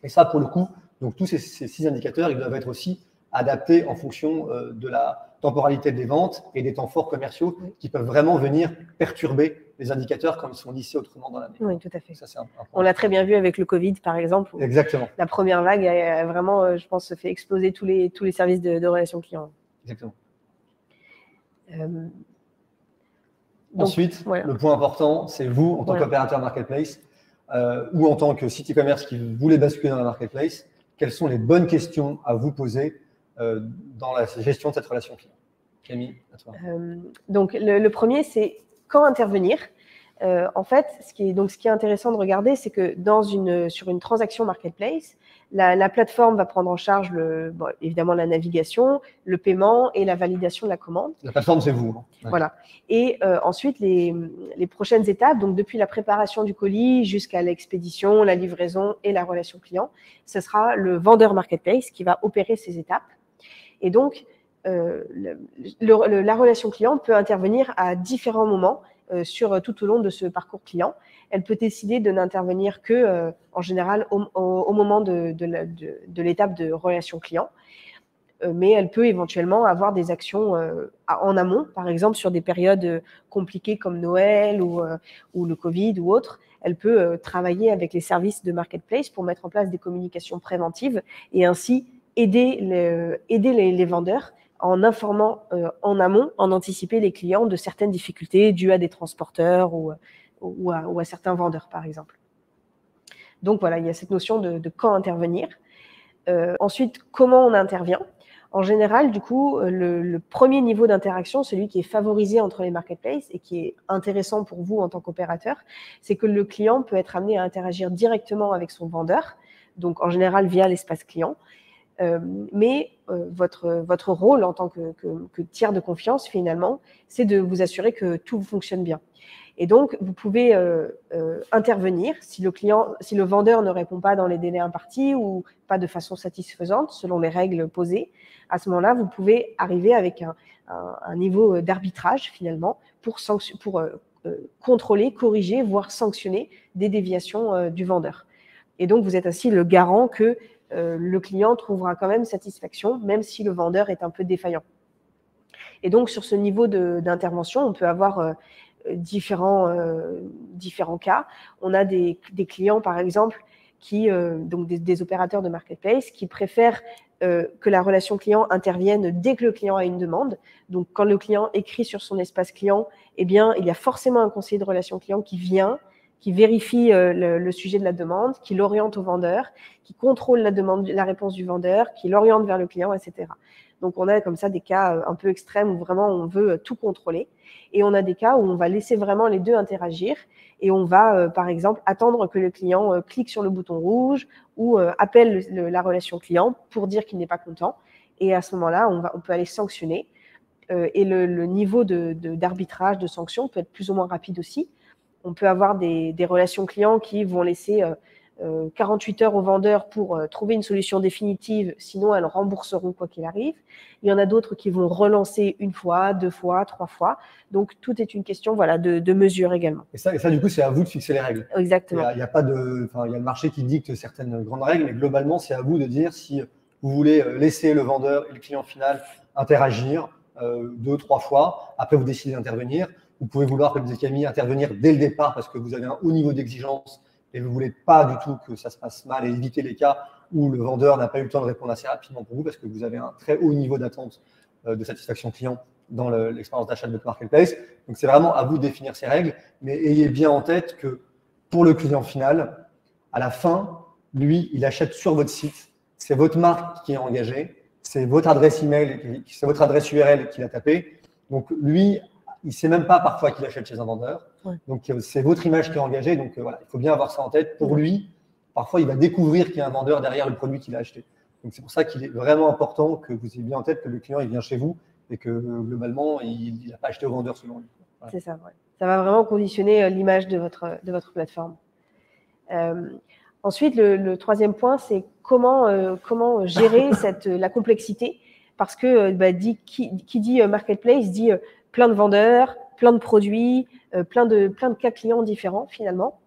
Et ça, pour le coup, donc tous ces 6 indicateurs, ils doivent être aussi adaptés en fonction de la temporalité des ventes et des temps forts commerciaux qui peuvent vraiment venir perturber les indicateurs quand ils sont lissés autrement dans l'année. Oui, tout à fait. Ça, c'est un point. On l'a très bien vu avec le Covid, par exemple. Exactement. La première vague a vraiment, je pense, fait exploser tous les services de relations clients. Exactement. Donc, ensuite, voilà. Le point important, c'est vous, en tant qu'opérateur marketplace ou en tant que site e-commerce qui voulait basculer dans la marketplace, quelles sont les bonnes questions à vous poser dans la gestion de cette relation client. Camille, à toi. Donc, le premier, c'est quand intervenir. En fait, ce qui est intéressant de regarder, c'est que sur une transaction marketplace, la plateforme va prendre en charge évidemment la navigation, le paiement et la validation de la commande. La plateforme, c'est vous. Ouais. Voilà. Et ensuite, les prochaines étapes, donc depuis la préparation du colis jusqu'à l'expédition, la livraison et la relation client, ce sera le vendeur marketplace qui va opérer ces étapes. Et donc, la relation client peut intervenir à différents moments tout au long de ce parcours client. Elle peut décider de n'intervenir que, en général, au moment de l'étape de relation client. Mais elle peut éventuellement avoir des actions en amont, par exemple sur des périodes compliquées comme Noël ou le Covid ou autre. elle peut travailler avec les services de marketplace pour mettre en place des communications préventives et ainsi aider les vendeurs en informant en amont, en anticiper les clients de certaines difficultés dues à des transporteurs ou à certains vendeurs, par exemple. Donc voilà, il y a cette notion de quand intervenir. Ensuite, comment on intervient? En général, du coup, le premier niveau d'interaction, celui qui est favorisé entre les marketplaces et qui est intéressant pour vous en tant qu'opérateur, c'est que le client peut être amené à interagir directement avec son vendeur, donc en général via l'espace client. Mais votre rôle en tant que tiers de confiance, finalement, c'est de vous assurer que tout fonctionne bien. Et donc, vous pouvez intervenir si le vendeur ne répond pas dans les délais impartis ou pas de façon satisfaisante selon les règles posées. À ce moment-là, vous pouvez arriver avec un niveau d'arbitrage, finalement, pour contrôler, corriger, voire sanctionner des déviations du vendeur. Et donc, vous êtes ainsi le garant que le client trouvera quand même satisfaction, même si le vendeur est un peu défaillant. Et donc, sur ce niveau d'intervention, on peut avoir différents cas. On a des clients, par exemple, donc des opérateurs de marketplace qui préfèrent que la relation client intervienne dès que le client a une demande. Donc, quand le client écrit sur son espace client, eh bien, il y a forcément un conseiller de relation client qui vient, qui vérifie le sujet de la demande, qui l'oriente au vendeur, qui contrôle la réponse du vendeur, qui l'oriente vers le client, etc. Donc, on a comme ça des cas un peu extrêmes où vraiment on veut tout contrôler. Et on a des cas où on va laisser vraiment les deux interagir et on va, par exemple, attendre que le client clique sur le bouton rouge ou appelle la relation client pour dire qu'il n'est pas content. Et à ce moment-là, on peut aller sanctionner. Et le niveau d'arbitrage, de sanction peut être plus ou moins rapide aussi. On peut avoir des relations clients qui vont laisser 48 heures aux vendeurs pour trouver une solution définitive, sinon elles rembourseront quoi qu'il arrive. Il y en a d'autres qui vont relancer une fois, 2 fois, 3 fois. Donc, tout est une question de mesure également. Et ça, du coup, c'est à vous de fixer les règles. Exactement. Il y a le marché qui dicte certaines grandes règles, mais globalement, c'est à vous de dire si vous voulez laisser le vendeur et le client final interagir 2, 3 fois. Après, vous décidez d'intervenir. Vous pouvez vouloir, comme disait Camille, intervenir dès le départ parce que vous avez un haut niveau d'exigence et vous ne voulez pas du tout que ça se passe mal et éviter les cas où le vendeur n'a pas eu le temps de répondre assez rapidement pour vous parce que vous avez un très haut niveau d'attente de satisfaction client dans l'expérience d'achat de votre marketplace. Donc, c'est vraiment à vous de définir ces règles, mais ayez bien en tête que pour le client final, à la fin, lui, il achète sur votre site. C'est votre marque qui est engagée, c'est votre adresse email, c'est votre adresse URL qu'il a tapée. Donc, lui, il ne sait même pas parfois qu'il achète chez un vendeur. Ouais. Donc, c'est votre image qui est engagée. Donc, voilà, il faut bien avoir ça en tête. Pour lui, parfois, il va découvrir qu'il y a un vendeur derrière le produit qu'il a acheté. Donc, c'est pour ça qu'il est vraiment important que vous ayez bien en tête que le client, il vient chez vous et que, globalement, il n'a pas acheté au vendeur selon lui. Voilà. C'est ça, ouais. Ça va vraiment conditionner l'image de votre plateforme. Ensuite, le troisième point, c'est comment gérer la complexité. Parce que qui dit marketplace dit plein de vendeurs, plein de produits, plein de cas clients différents finalement.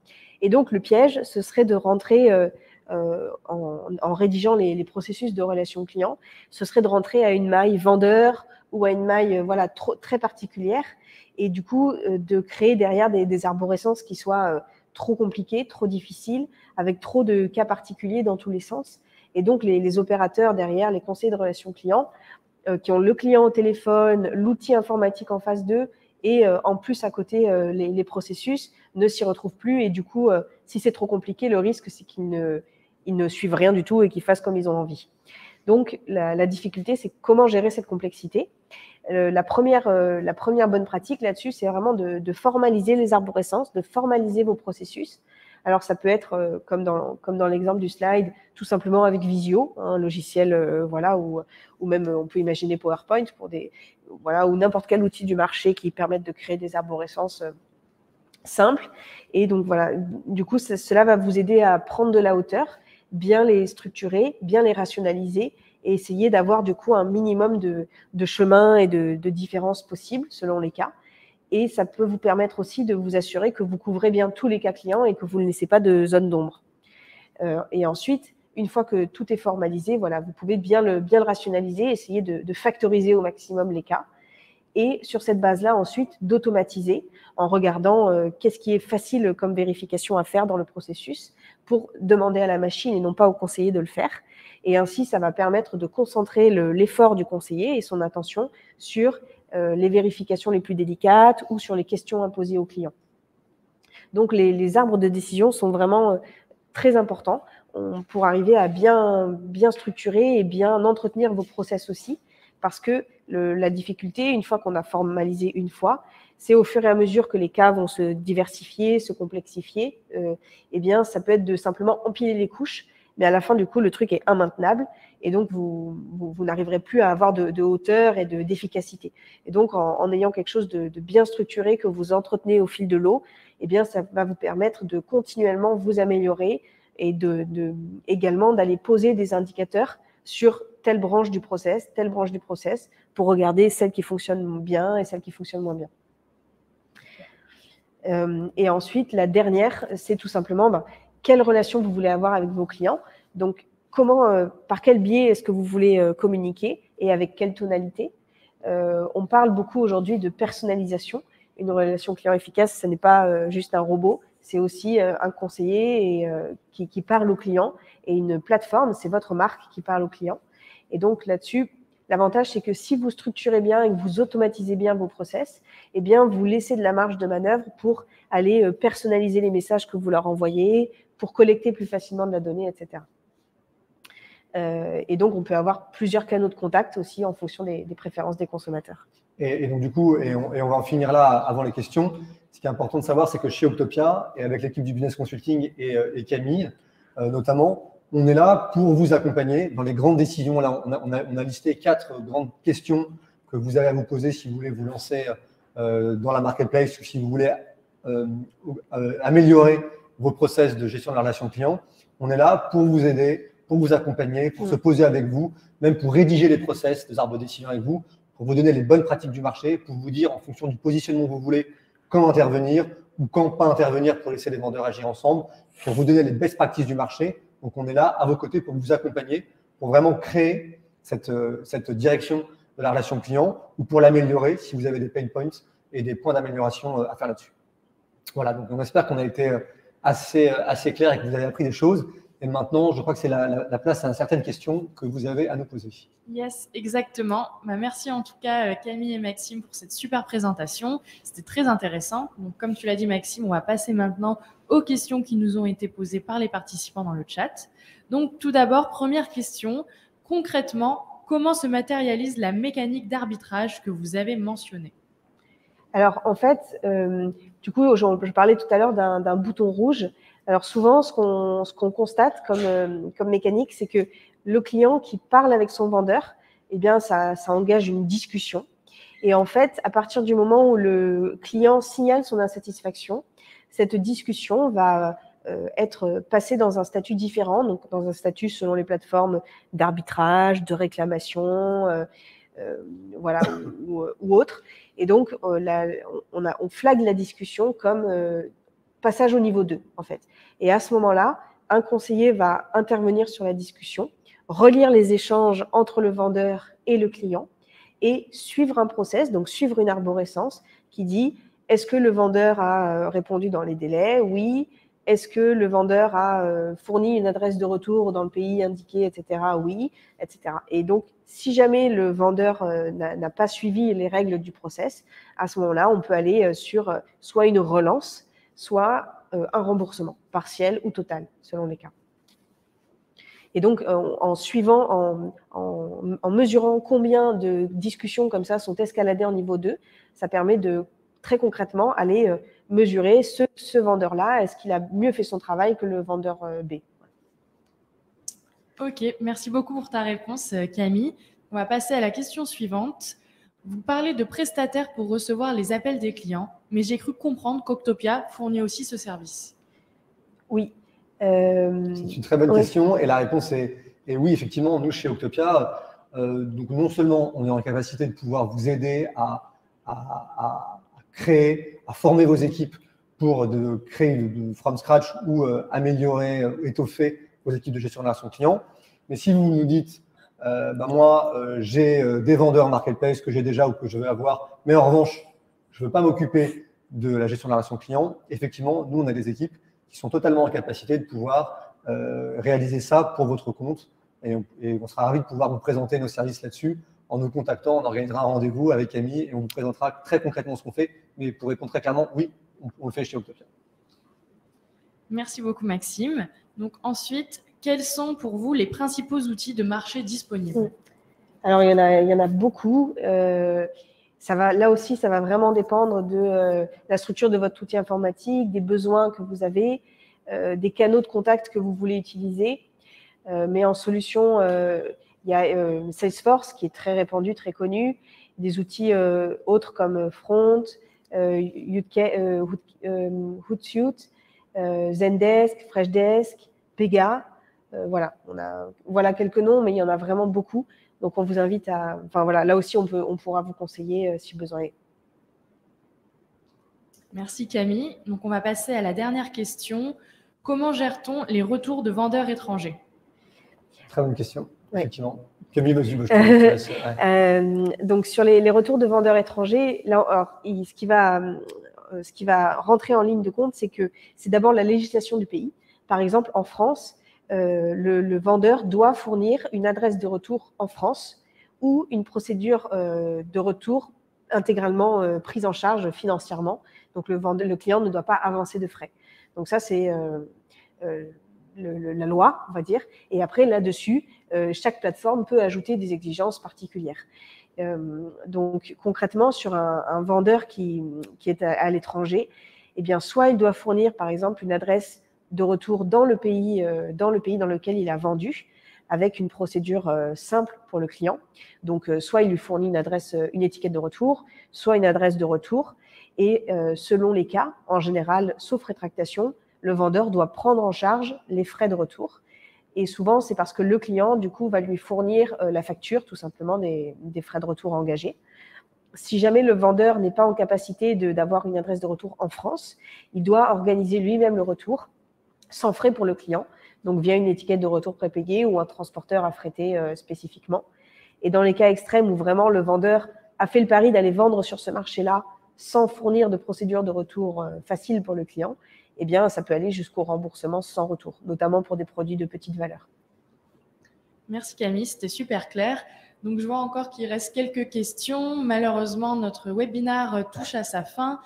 Et donc, le piège, ce serait de rentrer, en rédigeant les processus de relation client, ce serait de rentrer à une maille vendeur ou à une maille très particulière et du coup, de créer derrière des arborescences qui soient trop compliquées, trop difficiles, avec trop de cas particuliers dans tous les sens. Et donc, les opérateurs derrière, les conseillers de relation client, qui ont le client au téléphone, l'outil informatique en face d'eux et en plus à côté les processus ne s'y retrouvent plus et du coup si c'est trop compliqué, le risque c'est qu'ils ne suivent rien du tout et qu'ils fassent comme ils ont envie. Donc la difficulté c'est comment gérer cette complexité. La première bonne pratique là-dessus c'est vraiment de formaliser les arborescences, de formaliser vos processus. Alors, ça peut être, comme dans l'exemple du slide, tout simplement avec Visio, un logiciel, ou même on peut imaginer PowerPoint ou n'importe quel outil du marché qui permette de créer des arborescences simples. Et donc, voilà, du coup, cela va vous aider à prendre de la hauteur, bien les structurer, bien les rationaliser et essayer d'avoir, du coup, un minimum de chemin et de différences possibles selon les cas. Et ça peut vous permettre aussi de vous assurer que vous couvrez bien tous les cas clients et que vous ne laissez pas de zone d'ombre. Et ensuite, une fois que tout est formalisé, voilà, vous pouvez bien le rationaliser, essayer de factoriser au maximum les cas. et sur cette base-là, ensuite, d'automatiser en regardant qu'est-ce qui est facile comme vérification à faire dans le processus pour demander à la machine et non pas au conseiller de le faire. Et ainsi, ça va permettre de concentrer l'effort du conseiller et son attention sur les vérifications les plus délicates ou sur les questions imposées au client. Donc, les arbres de décision sont vraiment très importants pour arriver à bien structurer et bien entretenir vos process aussi, parce que la difficulté, une fois qu'on a formalisé une fois, c'est au fur et à mesure que les cas vont se diversifier, se complexifier, eh bien, ça peut être de simplement empiler les couches, mais à la fin, du coup, le truc est immaintenable et donc vous n'arriverez plus à avoir de hauteur et d'efficacité. Et donc, en ayant quelque chose de bien structuré que vous entretenez au fil de l'eau, eh bien, ça va vous permettre de continuellement vous améliorer et également d'aller poser des indicateurs sur telle branche du process, pour regarder celles qui fonctionnent bien et celles qui fonctionnent moins bien. Et ensuite, la dernière, c'est tout simplement quelle relation vous voulez avoir avec vos clients. Donc, par quel biais est-ce que vous voulez communiquer et avec quelle tonalité. On parle beaucoup aujourd'hui de personnalisation. Une relation client efficace, ce n'est pas juste un robot, c'est aussi un conseiller qui parle au client et une plateforme, c'est votre marque qui parle au client. Et donc là-dessus, l'avantage, c'est que si vous structurez bien et que vous automatisez bien vos process, eh bien, vous laissez de la marge de manœuvre pour aller personnaliser les messages que vous leur envoyez, pour collecter plus facilement de la donnée, etc. Et donc, on peut avoir plusieurs canaux de contact aussi en fonction des préférences des consommateurs. Et donc, du coup, on va en finir là avant les questions. Ce qui est important de savoir, c'est que chez Octopia, et avec l'équipe du Business Consulting et Camille, notamment, on est là pour vous accompagner dans les grandes décisions. Là, on a listé 4 grandes questions que vous avez à vous poser si vous voulez vous lancer dans la marketplace ou si vous voulez améliorer vos process de gestion de la relation client. On est là pour vous aider, pour vous accompagner, pour se poser avec vous, même pour rédiger les process des arbres de décision avec vous, pour vous donner les bonnes pratiques du marché, pour vous dire en fonction du positionnement que vous voulez, quand intervenir ou quand pas intervenir pour laisser les vendeurs agir ensemble, pour vous donner les best practices du marché. Donc, on est là à vos côtés pour vous accompagner, pour vraiment créer cette direction de la relation client ou pour l'améliorer si vous avez des pain points et des points d'amélioration à faire là-dessus. Voilà, donc on espère qu'on a été assez clair et que vous avez appris des choses. Et maintenant, je crois que c'est la place à certaines questions que vous avez à nous poser. Yes, exactement. Merci en tout cas Camille et Maxime pour cette super présentation. C'était très intéressant. Donc, comme tu l'as dit Maxime, on va passer maintenant aux questions qui nous ont été posées par les participants dans le chat. Donc tout d'abord, première question. Concrètement, comment se matérialise la mécanique d'arbitrage que vous avez mentionnée? Alors en fait, du coup, je parlais tout à l'heure d'un bouton rouge. Alors souvent, ce qu'on constate comme mécanique, c'est que le client qui parle avec son vendeur, eh bien, ça engage une discussion. Et en fait, à partir du moment où le client signale son insatisfaction, cette discussion va être passée dans un statut différent, donc dans un statut selon les plateformes d'arbitrage, de réclamation, voilà, ou autre. Et donc, on flague la discussion comme passage au niveau 2, en fait. Et à ce moment-là, un conseiller va intervenir sur la discussion, relire les échanges entre le vendeur et le client et suivre un process, donc suivre une arborescence qui dit est-ce que le vendeur a répondu dans les délais? Oui. Est-ce que le vendeur a fourni une adresse de retour dans le pays indiqué, etc. Oui, etc. Et donc, si jamais le vendeur n'a pas suivi les règles du process, à ce moment-là, on peut aller sur soit une relance, soit un remboursement partiel ou total, selon les cas. Et donc, en mesurant combien de discussions comme ça sont escaladées en niveau 2, ça permet de très concrètement aller mesurer ce vendeur-là, est-ce qu'il a mieux fait son travail que le vendeur B. Ok, merci beaucoup pour ta réponse Camille. On va passer à la question suivante. Vous parlez de prestataires pour recevoir les appels des clients, mais j'ai cru comprendre qu'Octopia fournit aussi ce service. Oui. C'est une très bonne question et la réponse est oui, effectivement, nous chez Octopia, donc non seulement on est en capacité de pouvoir vous aider à créer, à former vos équipes pour créer from scratch ou améliorer, étoffer vos équipes de gestion de relation client. Mais si vous nous dites, moi, j'ai des vendeurs marketplace que j'ai déjà ou que je veux avoir, mais en revanche, je ne veux pas m'occuper de la gestion de la relation client. Effectivement, nous, on a des équipes qui sont totalement en capacité de pouvoir réaliser ça pour votre compte. Et on sera ravis de pouvoir vous présenter nos services là-dessus. En nous contactant, on organisera un rendez-vous avec Camille et on vous présentera très concrètement ce qu'on fait. Mais pour répondre très clairement, oui, on le fait chez Octopia. Merci beaucoup, Maxime. Donc ensuite, quels sont pour vous les principaux outils de marché disponibles? Alors, il y en a beaucoup. Là aussi, ça va vraiment dépendre de la structure de votre outil informatique, des besoins que vous avez, des canaux de contact que vous voulez utiliser. Mais en solution, il y a Salesforce qui est très répandu, très connu, des outils autres comme Front, Hootsuite, Zendesk, Freshdesk, Pega. Voilà quelques noms, mais il y en a vraiment beaucoup. Donc, on vous invite à… Enfin, voilà, là aussi, on pourra vous conseiller si besoin est. Merci, Camille. Donc, on va passer à la dernière question. Comment gère-t-on les retours de vendeurs étrangers? Très bonne question, oui. Effectivement. Camille, vas-y, donc, sur les retours de vendeurs étrangers, là, alors, ce qui va rentrer en ligne de compte, c'est que c'est d'abord la législation du pays. Par exemple, en France, le vendeur doit fournir une adresse de retour en France ou une procédure de retour intégralement prise en charge financièrement. Donc, le client ne doit pas avancer de frais. Donc, ça, c'est la loi, on va dire. Et après, là-dessus, chaque plateforme peut ajouter des exigences particulières. Donc, concrètement, sur un vendeur qui est à l'étranger, eh bien, soit il doit fournir, par exemple, une adresse de retour dans le pays dans lequel il a vendu, avec une procédure simple pour le client. Donc, soit il lui fournit une étiquette de retour, soit une adresse de retour. Et selon les cas, en général, sauf rétractation, le vendeur doit prendre en charge les frais de retour. Et souvent, c'est parce que le client, du coup, va lui fournir la facture, tout simplement, des frais de retour engagés. Si jamais le vendeur n'est pas en capacité d'avoir une adresse de retour en France, il doit organiser lui-même le retour sans frais pour le client, donc via une étiquette de retour prépayée ou un transporteur affrété spécifiquement. Et dans les cas extrêmes où vraiment le vendeur a fait le pari d'aller vendre sur ce marché-là sans fournir de procédure de retour facile pour le client, eh bien, ça peut aller jusqu'au remboursement sans retour, notamment pour des produits de petite valeur. Merci Camille, c'était super clair. Donc, je vois encore qu'il reste quelques questions. Malheureusement, notre webinaire touche à sa fin.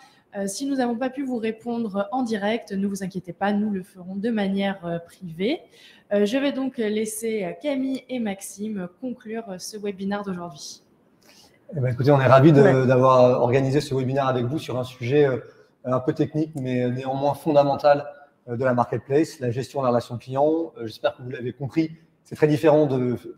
Si nous n'avons pas pu vous répondre en direct, ne vous inquiétez pas, nous le ferons de manière privée. Je vais donc laisser Camille et Maxime conclure ce webinaire d'aujourd'hui. Eh bien, écoutez, on est ravis d'avoir organisé ce webinaire avec vous sur un sujet un peu technique, mais néanmoins fondamental de la marketplace, la gestion de la relation client. J'espère que vous l'avez compris. C'est très différent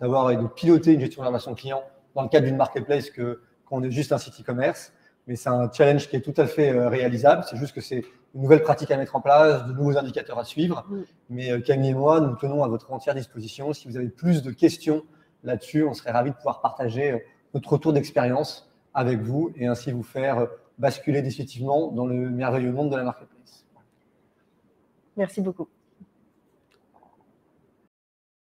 d'avoir et de piloter une gestion de la relation client dans le cadre d'une marketplace que quand on est juste un site e-commerce. Mais c'est un challenge qui est tout à fait réalisable. C'est juste que c'est une nouvelle pratique à mettre en place, de nouveaux indicateurs à suivre. Mais Camille et moi, nous tenons à votre entière disposition. Si vous avez plus de questions là-dessus, on serait ravis de pouvoir partager notre retour d'expérience avec vous et ainsi vous faire basculer définitivement dans le merveilleux monde de la marketplace. Merci beaucoup.